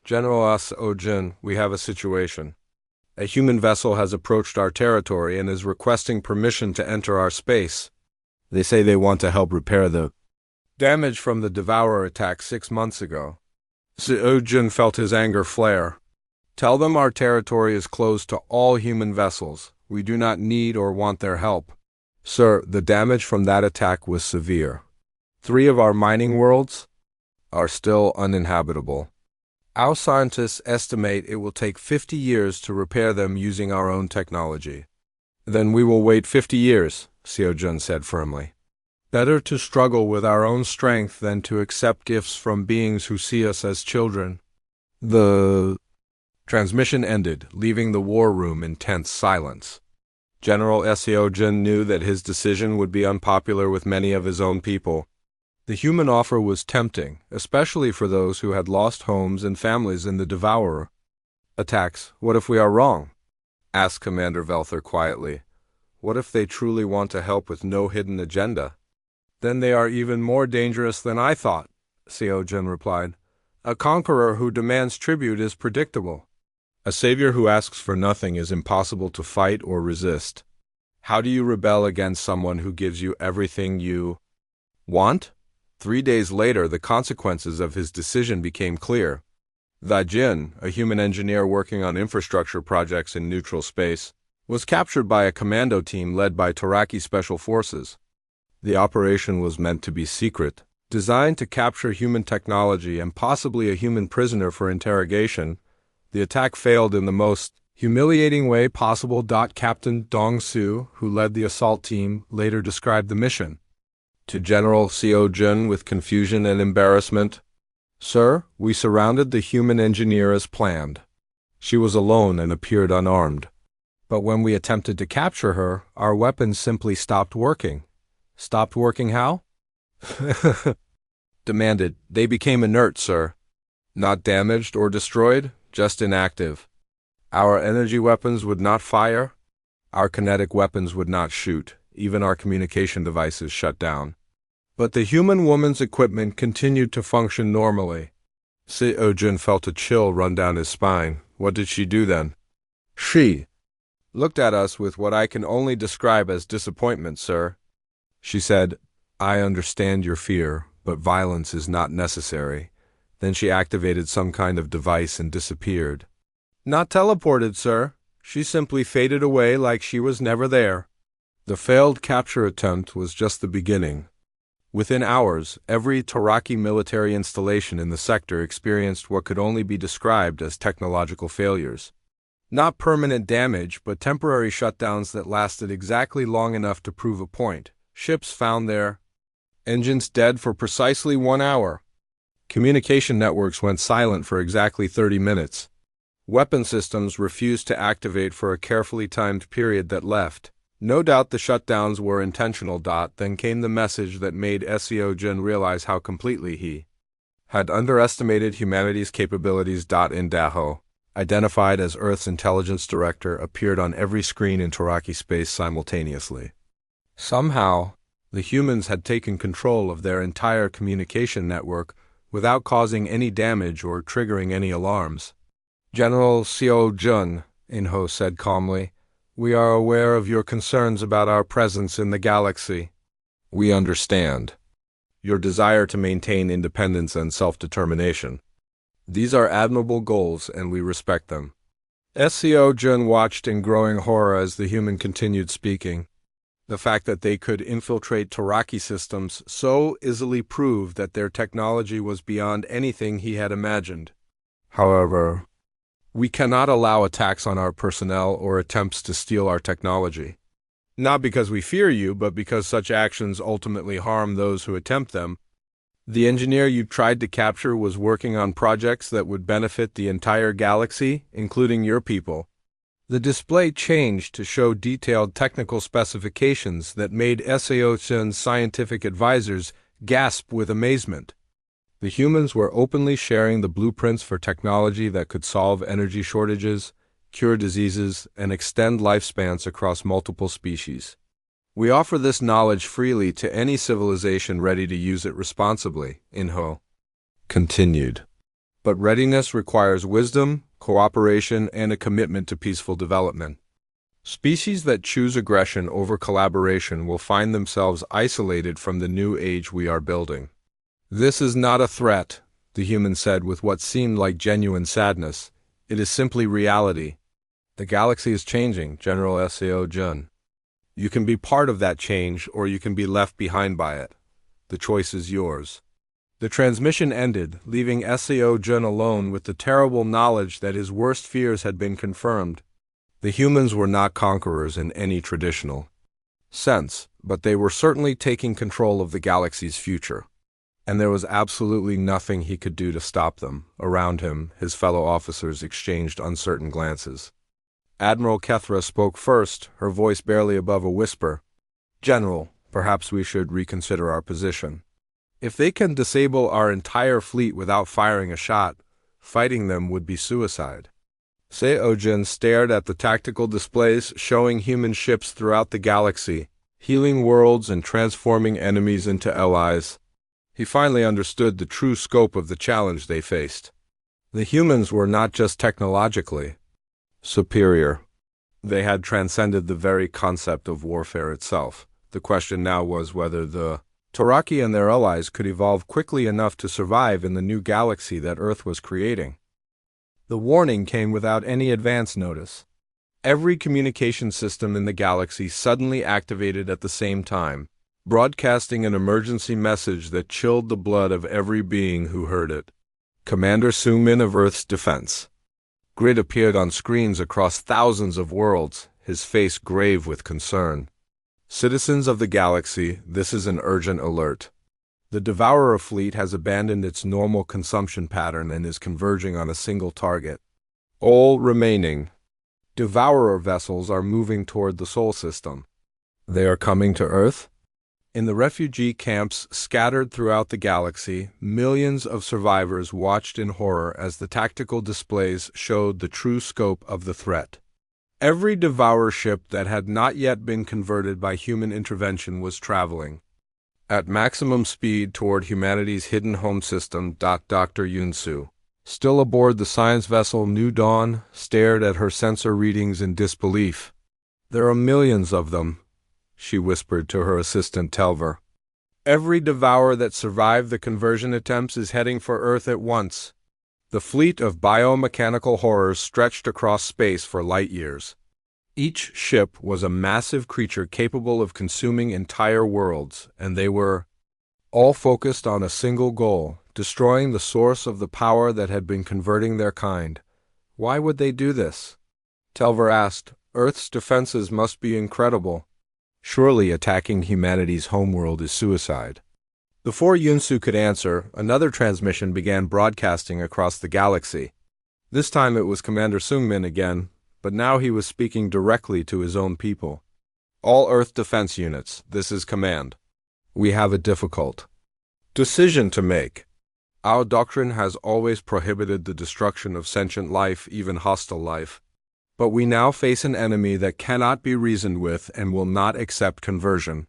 "General S.O. Jun, we have a situation. A human vessel has approached our territory and is requesting permission to enter our space. They say they want to help repair the damage from the Devourer attack 6 months ago." Seojin felt his anger flare. Tell them our territory is closed to all human vessels. We do not need or want their help. Sir, the damage from that attack was severe. 3 of our mining worlds are still uninhabitable. Our scientists estimate it will take 50 years to repair them using our own technology. Then we will wait 50 years, Seo-jun said firmly. Better to struggle with our own strength than to accept gifts from beings who see us as children. The transmission ended, leaving the war room in tense silence. General Seo-jun knew that his decision would be unpopular with many of his own people. The human offer was tempting, especially for those who had lost homes and families in the Devourer attacks. What if we are wrong? Asked Commander Velther quietly. What if they truly want to help with no hidden agenda? Then they are even more dangerous than I thought, Seo-jun replied. A conqueror who demands tribute is predictable. A savior who asks for nothing is impossible to fight or resist. How do you rebel against someone who gives you everything you want? 3 days later, the consequences of his decision became clear. Jin, a human engineer working on infrastructure projects in neutral space, was captured by a commando team led by Taraki Special Forces. The operation was meant to be secret, designed to capture human technology and possibly a human prisoner for interrogation. The attack failed in the most humiliating way possible. Captain Dong-soo, who led the assault team, later described the mission to General Seo-jun with confusion and embarrassment. Sir, we surrounded the human engineer as planned. She was alone and appeared unarmed. But when we attempted to capture her, our weapons simply stopped working. Stopped working how? Demanded. They became inert, sir. Not damaged or destroyed, just inactive. Our energy weapons would not fire. Our kinetic weapons would not shoot. Even our communication devices shut down. But the human woman's equipment continued to function normally. Seo-jun felt a chill run down his spine. What did she do then? She looked at us with what I can only describe as disappointment, sir. She said, I understand your fear, but violence is not necessary. Then she activated some kind of device and disappeared. Not teleported, sir. She simply faded away like she was never there. The failed capture attempt was just the beginning. Within hours, every Taraki military installation in the sector experienced what could only be described as technological failures. Not permanent damage, but temporary shutdowns that lasted exactly long enough to prove a point. Ships found their engines dead for precisely 1 hour. Communication networks went silent for exactly 30 minutes. Weapon systems refused to activate for a carefully timed period that left. No doubt the shutdowns were intentional. Then came the message that made Seo-jun realize how completely he had underestimated humanity's capabilities. Daho, identified as Earth's intelligence director, appeared on every screen in Taraki space simultaneously. Somehow, the humans had taken control of their entire communication network without causing any damage or triggering any alarms. General Seo-jun, Inho said calmly, we are aware of your concerns about our presence in the galaxy. We understand your desire to maintain independence and self-determination. These are admirable goals, and we respect them. Seo-jun watched in growing horror as the human continued speaking. The fact that they could infiltrate Taraki systems so easily proved that their technology was beyond anything he had imagined. However, we cannot allow attacks on our personnel or attempts to steal our technology. Not because we fear you, but because such actions ultimately harm those who attempt them. The engineer you tried to capture was working on projects that would benefit the entire galaxy, including your people. The display changed to show detailed technical specifications that made Seo-jun's scientific advisors gasp with amazement. The humans were openly sharing the blueprints for technology that could solve energy shortages, cure diseases, and extend lifespans across multiple species. We offer this knowledge freely to any civilization ready to use it responsibly, Inho continued. But readiness requires wisdom, cooperation, and a commitment to peaceful development. Species that choose aggression over collaboration will find themselves isolated from the new age we are building. This is not a threat, the human said with what seemed like genuine sadness. It is simply reality. The galaxy is changing, General Sao Jun. You can be part of that change, or you can be left behind by it. The choice is yours. The transmission ended, leaving Sao Jun alone with the terrible knowledge that his worst fears had been confirmed. The humans were not conquerors in any traditional sense, but they were certainly taking control of the galaxy's future. And there was absolutely nothing he could do to stop them. Around him, his fellow officers exchanged uncertain glances. Admiral Kethra spoke first, her voice barely above a whisper. "General, perhaps we should reconsider our position. If they can disable our entire fleet without firing a shot, fighting them would be suicide." Seojin stared at the tactical displays showing human ships throughout the galaxy, healing worlds and transforming enemies into allies. He finally understood the true scope of the challenge they faced. The humans were not just technologically superior. They had transcended the very concept of warfare itself. The question now was whether the Toraki and their allies could evolve quickly enough to survive in the new galaxy that Earth was creating. The warning came without any advance notice. Every communication system in the galaxy suddenly activated at the same time, broadcasting an emergency message that chilled the blood of every being who heard it. Commander Sungmin of Earth's Defense. Grid appeared on screens across thousands of worlds, his face grave with concern. Citizens of the galaxy, this is an urgent alert. The Devourer fleet has abandoned its normal consumption pattern and is converging on a single target. All remaining Devourer vessels are moving toward the Sol system. They are coming to Earth? In the refugee camps scattered throughout the galaxy, millions of survivors watched in horror as the tactical displays showed the true scope of the threat. Every Devourer ship that had not yet been converted by human intervention was traveling at maximum speed toward humanity's hidden home system. Dr. Yunsu, still aboard the science vessel New Dawn, stared at her sensor readings in disbelief. "There are millions of them," she whispered to her assistant Telver. "Every Devourer that survived the conversion attempts is heading for Earth at once." The fleet of biomechanical horrors stretched across space for light years. Each ship was a massive creature capable of consuming entire worlds, and they were all focused on a single goal, destroying the source of the power that had been converting their kind. Why would they do this? Telver asked. Earth's defenses must be incredible. Surely attacking humanity's homeworld is suicide. Before Yunsu could answer, another transmission began broadcasting across the galaxy. This time it was Commander Sungmin again, but now he was speaking directly to his own people. "All Earth defense units, this is command. We have a difficult decision to make. Our doctrine has always prohibited the destruction of sentient life, even hostile life. But we now face an enemy that cannot be reasoned with and will not accept conversion."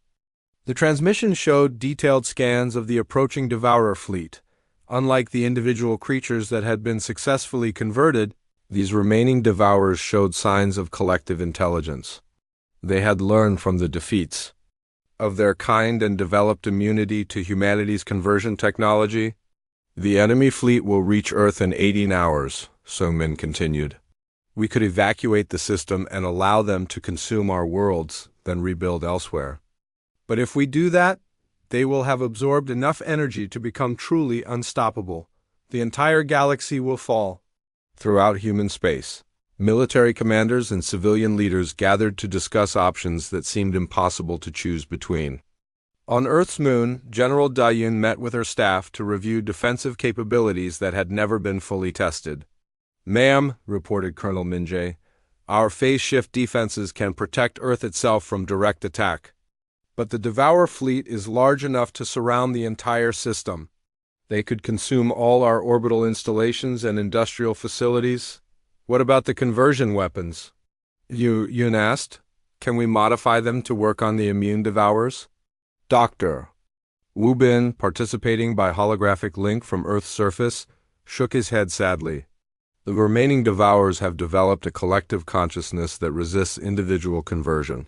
The transmission showed detailed scans of the approaching Devourer fleet. Unlike the individual creatures that had been successfully converted, these remaining Devourers showed signs of collective intelligence. They had learned from the defeats of their kind and developed immunity to humanity's conversion technology. "The enemy fleet will reach Earth in 18 hours, Sungmin continued. "We could evacuate the system and allow them to consume our worlds, then rebuild elsewhere. But if we do that, they will have absorbed enough energy to become truly unstoppable. The entire galaxy will fall." Throughout human space, military commanders and civilian leaders gathered to discuss options that seemed impossible to choose between. On Earth's moon, General Dayun met with her staff to review defensive capabilities that had never been fully tested. "Ma'am," reported Colonel Minjae, "our phase shift defenses can protect Earth itself from direct attack. But the Devourer fleet is large enough to surround the entire system. They could consume all our orbital installations and industrial facilities. What about the conversion weapons?" Yun asked. "Can we modify them to work on the immune Devourers?" Dr. Wu Bin, participating by holographic link from Earth's surface, shook his head sadly. "The remaining Devourers have developed a collective consciousness that resists individual conversion.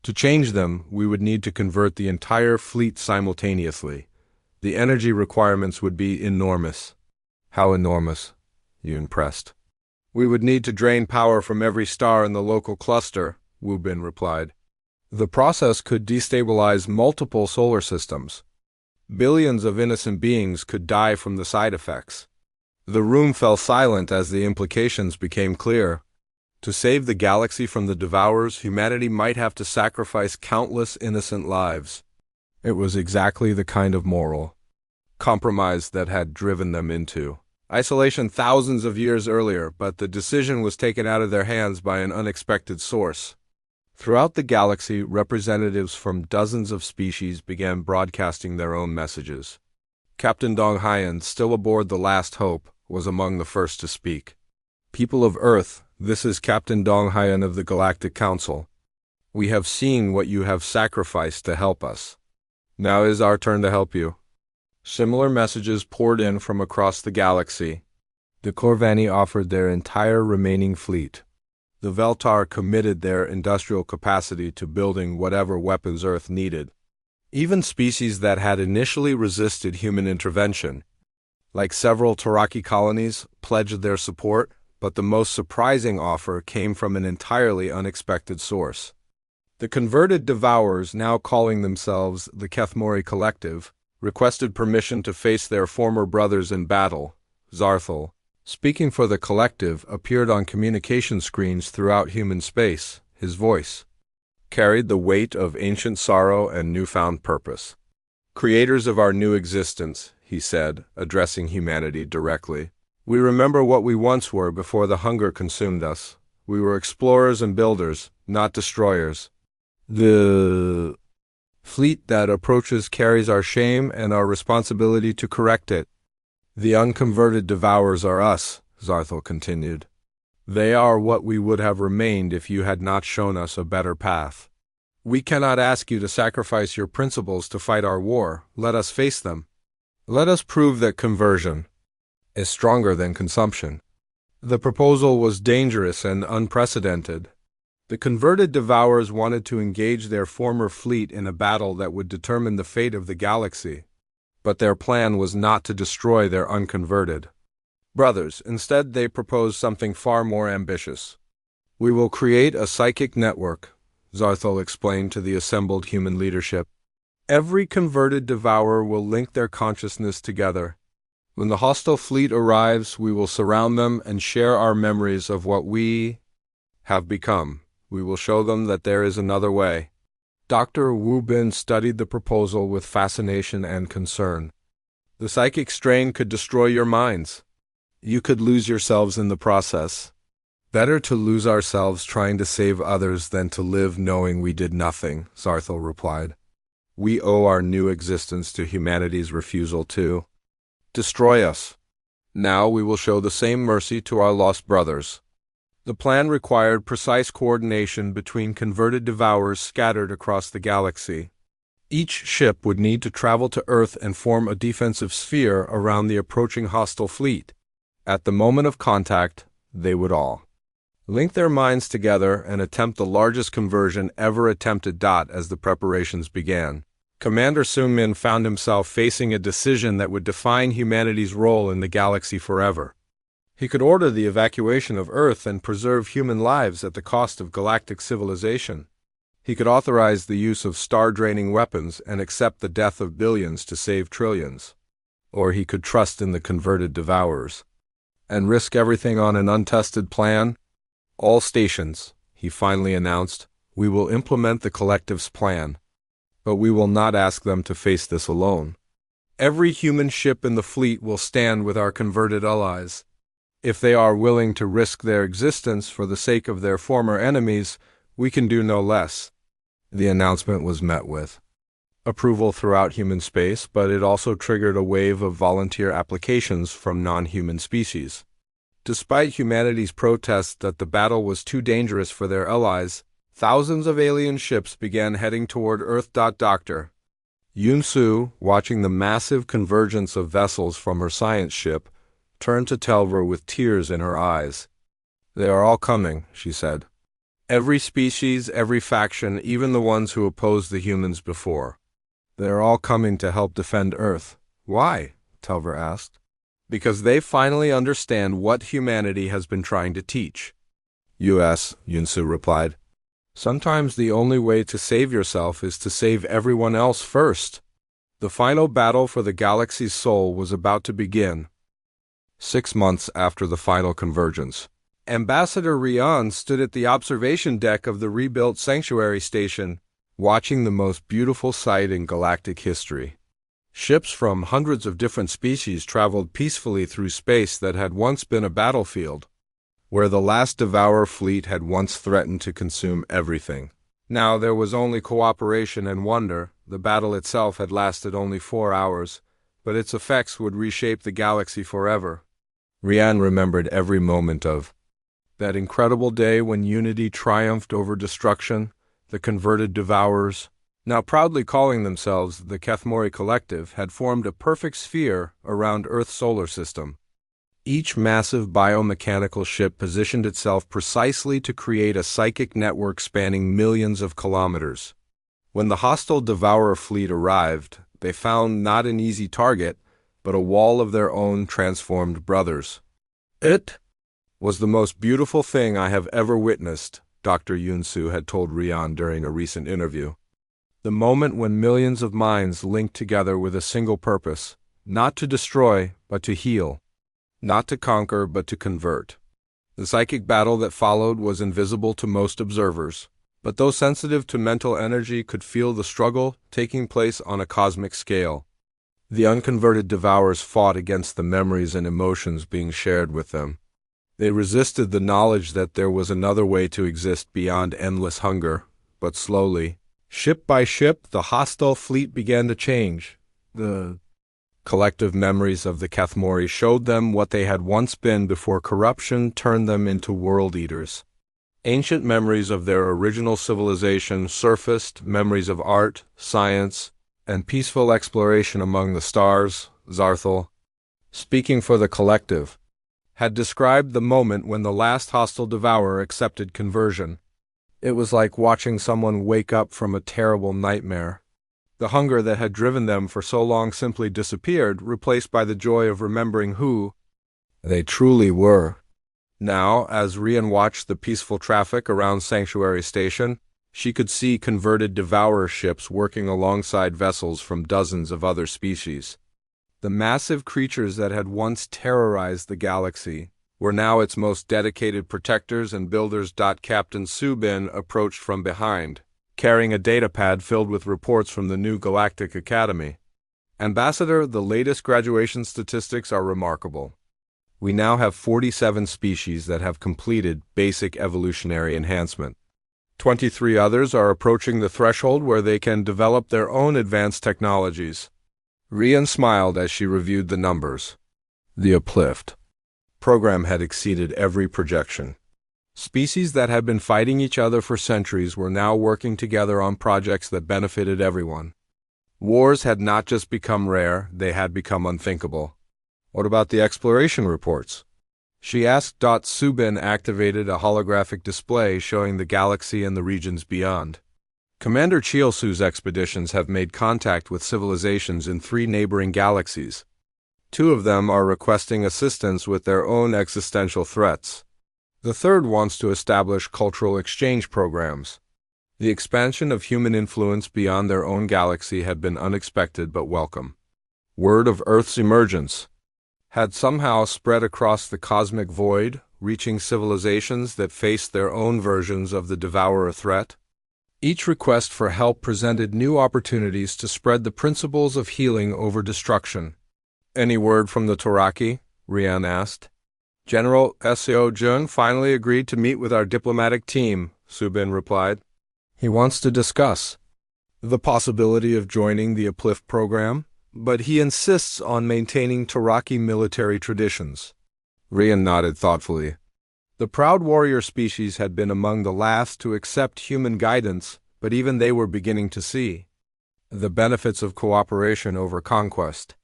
To change them, we would need to convert the entire fleet simultaneously. The energy requirements would be enormous." "How enormous?" Yun pressed. We would need to drain power from every star in the local cluster, Wu Bin replied. The process could destabilize multiple solar systems. Billions of innocent beings could die from the side effects. The room fell silent as the implications became clear. To save the galaxy from the devourers, humanity might have to sacrifice countless innocent lives. It was exactly the kind of moral compromise that had driven them into isolation thousands of years earlier, but the decision was taken out of their hands by an unexpected source. Throughout the galaxy, representatives from dozens of species began broadcasting their own messages. Captain Dong Haiyan, still aboard the Last Hope, was among the first to speak. People of Earth, this is Captain Dong Haiyan of the Galactic Council. We have seen what you have sacrificed to help us. Now is our turn to help you. Similar messages poured in from across the galaxy. The Corvani offered their entire remaining fleet. The Veltar committed their industrial capacity to building whatever weapons Earth needed. Even species that had initially resisted human intervention, like several Taraki colonies, pledged their support, but the most surprising offer came from an entirely unexpected source. The converted devourers, now calling themselves the Kethmori Collective, requested permission to face their former brothers in battle. Zarthal, speaking for the collective, appeared on communication screens throughout human space. His voice carried the weight of ancient sorrow and newfound purpose. Creators of our new existence, he said, addressing humanity directly. We remember what we once were before the hunger consumed us. We were explorers and builders, not destroyers. The fleet that approaches carries our shame and our responsibility to correct it. The unconverted devourers are us, Zarthal continued. They are what we would have remained if you had not shown us a better path. We cannot ask you to sacrifice your principles to fight our war. Let us face them. Let us prove that conversion is stronger than consumption. The proposal was dangerous and unprecedented. The converted devourers wanted to engage their former fleet in a battle that would determine the fate of the galaxy. But their plan was not to destroy their unconverted brothers. Instead, they proposed something far more ambitious. We will create a psychic network, Zarthal explained to the assembled human leadership. Every converted devourer will link their consciousness together. When the hostile fleet arrives, we will surround them and share our memories of what we have become. We will show them that there is another way. Dr. Wu Bin studied the proposal with fascination and concern. The psychic strain could destroy your minds. You could lose yourselves in the process. Better to lose ourselves trying to save others than to live knowing we did nothing, Zarthal replied. We owe our new existence to humanity's refusal to destroy us. Now we will show the same mercy to our lost brothers. The plan required precise coordination between converted devourers scattered across the galaxy. Each ship would need to travel to Earth and form a defensive sphere around the approaching hostile fleet. At the moment of contact, they would all link their minds together and attempt the largest conversion ever attempted. As the preparations began, Commander Sun Min found himself facing a decision that would define humanity's role in the galaxy forever. He could order the evacuation of Earth and preserve human lives at the cost of galactic civilization. He could authorize the use of star-draining weapons and accept the death of billions to save trillions. Or he could trust in the converted devourers and risk everything on an untested plan. All stations, he finally announced, we will implement the collective's plan. But we will not ask them to face this alone. Every human ship in the fleet will stand with our converted allies. If they are willing to risk their existence for the sake of their former enemies, we can do no less. The announcement was met with approval throughout human space, but it also triggered a wave of volunteer applications from non-human species. Despite humanity's protests that the battle was too dangerous for their allies, thousands of alien ships began heading toward Earth. Dr. Yun Su, watching the massive convergence of vessels from her science ship, turned to Telver with tears in her eyes. They are all coming, she said. Every species, every faction, even the ones who opposed the humans before. They are all coming to help defend Earth. Why? Telver asked. Because they finally understand what humanity has been trying to teach. U.S., Yunsu replied. Sometimes the only way to save yourself is to save everyone else first. The final battle for the galaxy's soul was about to begin. 6 months after the final convergence, Ambassador Rian stood at the observation deck of the rebuilt sanctuary station, watching the most beautiful sight in galactic history. Ships from hundreds of different species traveled peacefully through space that had once been a battlefield, where the last Devourer fleet had once threatened to consume everything. Now there was only cooperation and wonder. The battle itself had lasted only 4 hours, but its effects would reshape the galaxy forever. Rian remembered every moment of that incredible day when unity triumphed over destruction. The converted Devourers, now proudly calling themselves the Kathmori Collective, had formed a perfect sphere around Earth's solar system. Each massive biomechanical ship positioned itself precisely to create a psychic network spanning millions of kilometers. When the hostile Devourer fleet arrived, they found not an easy target, but a wall of their own transformed brothers. It was the most beautiful thing I have ever witnessed, Dr. Yunsu had told Rian during a recent interview. The moment when millions of minds linked together with a single purpose, not to destroy, but to heal. Not to conquer, but to convert. The psychic battle that followed was invisible to most observers, but those sensitive to mental energy could feel the struggle taking place on a cosmic scale. The unconverted Devourers fought against the memories and emotions being shared with them. They resisted the knowledge that there was another way to exist beyond endless hunger, but slowly, ship by ship, the hostile fleet began to change. The collective memories of the Kathmori showed them what they had once been before corruption turned them into world eaters. Ancient memories of their original civilization surfaced, memories of art, science, and peaceful exploration among the stars. Zarthal, speaking for the collective, had described the moment when the last hostile Devourer accepted conversion. It was like watching someone wake up from a terrible nightmare. The hunger that had driven them for so long simply disappeared, replaced by the joy of remembering who they truly were. Now, as Rian watched the peaceful traffic around Sanctuary Station, she could see converted Devourer ships working alongside vessels from dozens of other species. The massive creatures that had once terrorized the galaxy were now its most dedicated protectors and builders. Captain Subin approached from behind, carrying a datapad filled with reports from the new Galactic Academy. Ambassador, the latest graduation statistics are remarkable. We now have 47 species that have completed basic evolutionary enhancement. 23 others are approaching the threshold where they can develop their own advanced technologies. Rian smiled as she reviewed the numbers. The Uplift program had exceeded every projection. Species that had been fighting each other for centuries were now working together on projects that benefited everyone. Wars had not just become rare, they had become unthinkable. What about the exploration reports? She asked. Subin activated a holographic display showing the galaxy and the regions beyond. Commander Chielsu's expeditions have made contact with civilizations in 3 neighboring galaxies. 2 of them are requesting assistance with their own existential threats. The third wants to establish cultural exchange programs. The expansion of human influence beyond their own galaxy had been unexpected but welcome. Word of Earth's emergence had somehow spread across the cosmic void, reaching civilizations that faced their own versions of the Devourer threat. Each request for help presented new opportunities to spread the principles of healing over destruction. Any word from the Toraki? Rian asked. General Seo Jun finally agreed to meet with our diplomatic team, Subin replied. He wants to discuss the possibility of joining the Uplift program, but he insists on maintaining Toraki military traditions. Rian nodded thoughtfully. The proud warrior species had been among the last to accept human guidance, but even they were beginning to see the benefits of cooperation over conquest.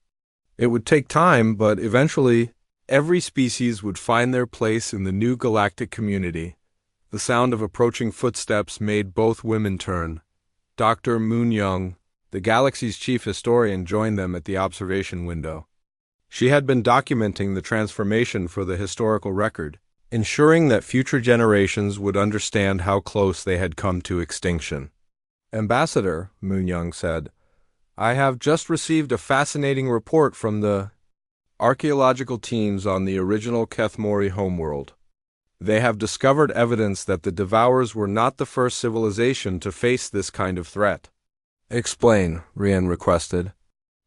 It would take time, but eventually, every species would find their place in the new galactic community. The sound of approaching footsteps made both women turn. Dr. Moon Young, the galaxy's chief historian, joined them at the observation window. She had been documenting the transformation for the historical record, ensuring that future generations would understand how close they had come to extinction. Ambassador, Moon-young said, I have just received a fascinating report from the archaeological teams on the original Kethmori homeworld. They have discovered evidence that the Devourers were not the first civilization to face this kind of threat. Explain, Rian requested.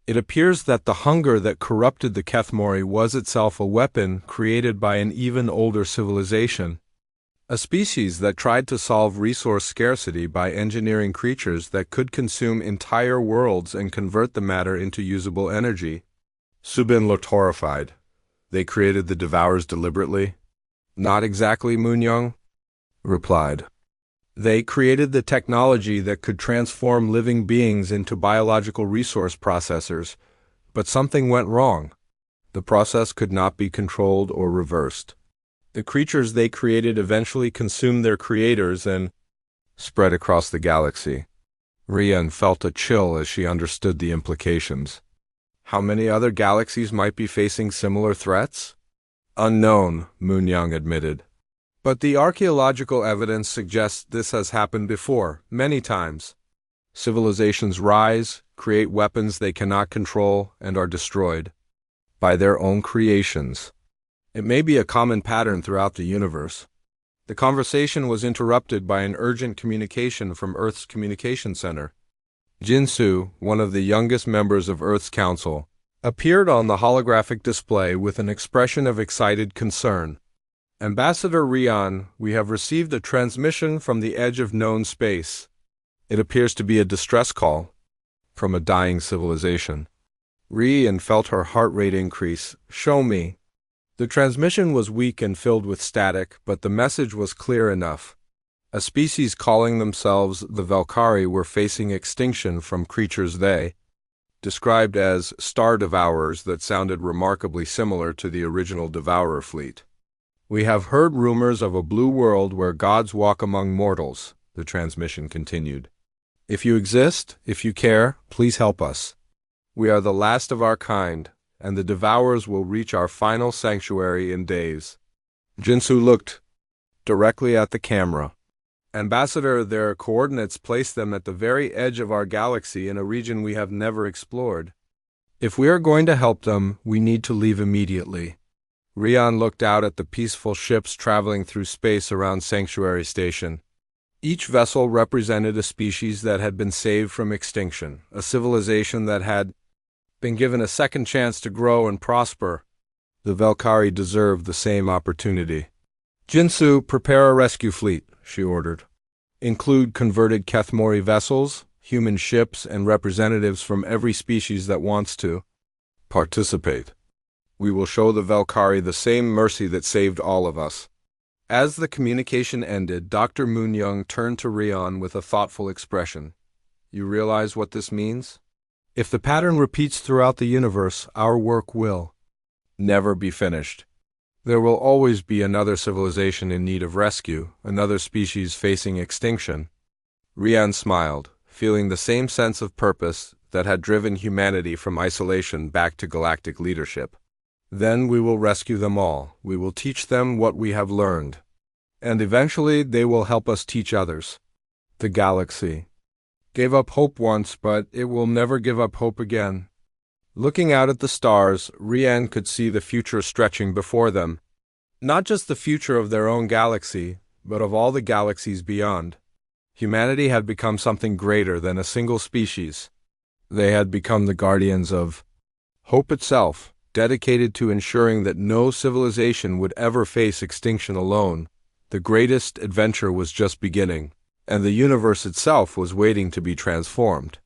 It appears that the hunger that corrupted the Kethmori was itself a weapon created by an even older civilization. A species that tried to solve resource scarcity by engineering creatures that could consume entire worlds and convert the matter into usable energy. Subin looked horrified. They created the Devourers deliberately? Not exactly, Moon-young replied. They created the technology that could transform living beings into biological resource processors, but something went wrong. The process could not be controlled or reversed. The creatures they created eventually consumed their creators and spread across the galaxy. Rian felt a chill as she understood the implications. How many other galaxies might be facing similar threats? Unknown, Moon-young admitted. But the archaeological evidence suggests this has happened before, many times. Civilizations rise, create weapons they cannot control, and are destroyed by their own creations. It may be a common pattern throughout the universe. The conversation was interrupted by an urgent communication from Earth's communication center. Jinsu, one of the youngest members of Earth's Council, appeared on the holographic display with an expression of excited concern. Ambassador Rian, we have received a transmission from the edge of known space. It appears to be a distress call from a dying civilization. Rian felt her heart rate increase. Show me. The transmission was weak and filled with static, but the message was clear enough. A species calling themselves the Valkyrie were facing extinction from creatures they described as star devourers that sounded remarkably similar to the original Devourer fleet. We have heard rumors of a blue world where gods walk among mortals, the transmission continued. If you exist, if you care, please help us. We are the last of our kind, and the Devourers will reach our final sanctuary in days. Jinsu looked directly at the camera. Ambassador, their coordinates place them at the very edge of our galaxy in a region we have never explored. If we are going to help them, we need to leave immediately. Rian looked out at the peaceful ships traveling through space around Sanctuary Station. Each vessel represented a species that had been saved from extinction, a civilization that had been given a second chance to grow and prosper. The Valkyrie deserved the same opportunity. Jinsu, prepare a rescue fleet, she ordered. Include converted Kethmori vessels, human ships, and representatives from every species that wants to participate. We will show the Valkyrie the same mercy that saved all of us. As the communication ended, Dr. Moon-young turned to Rian with a thoughtful expression. You realize what this means? If the pattern repeats throughout the universe, our work will never be finished. There will always be another civilization in need of rescue, another species facing extinction. Rian smiled, feeling the same sense of purpose that had driven humanity from isolation back to galactic leadership. Then we will rescue them all. We will teach them what we have learned. And eventually they will help us teach others. The galaxy gave up hope once, but it will never give up hope again. Looking out at the stars, Rian could see the future stretching before them. Not just the future of their own galaxy, but of all the galaxies beyond. Humanity had become something greater than a single species. They had become the guardians of hope itself, dedicated to ensuring that no civilization would ever face extinction alone. The greatest adventure was just beginning, and the universe itself was waiting to be transformed.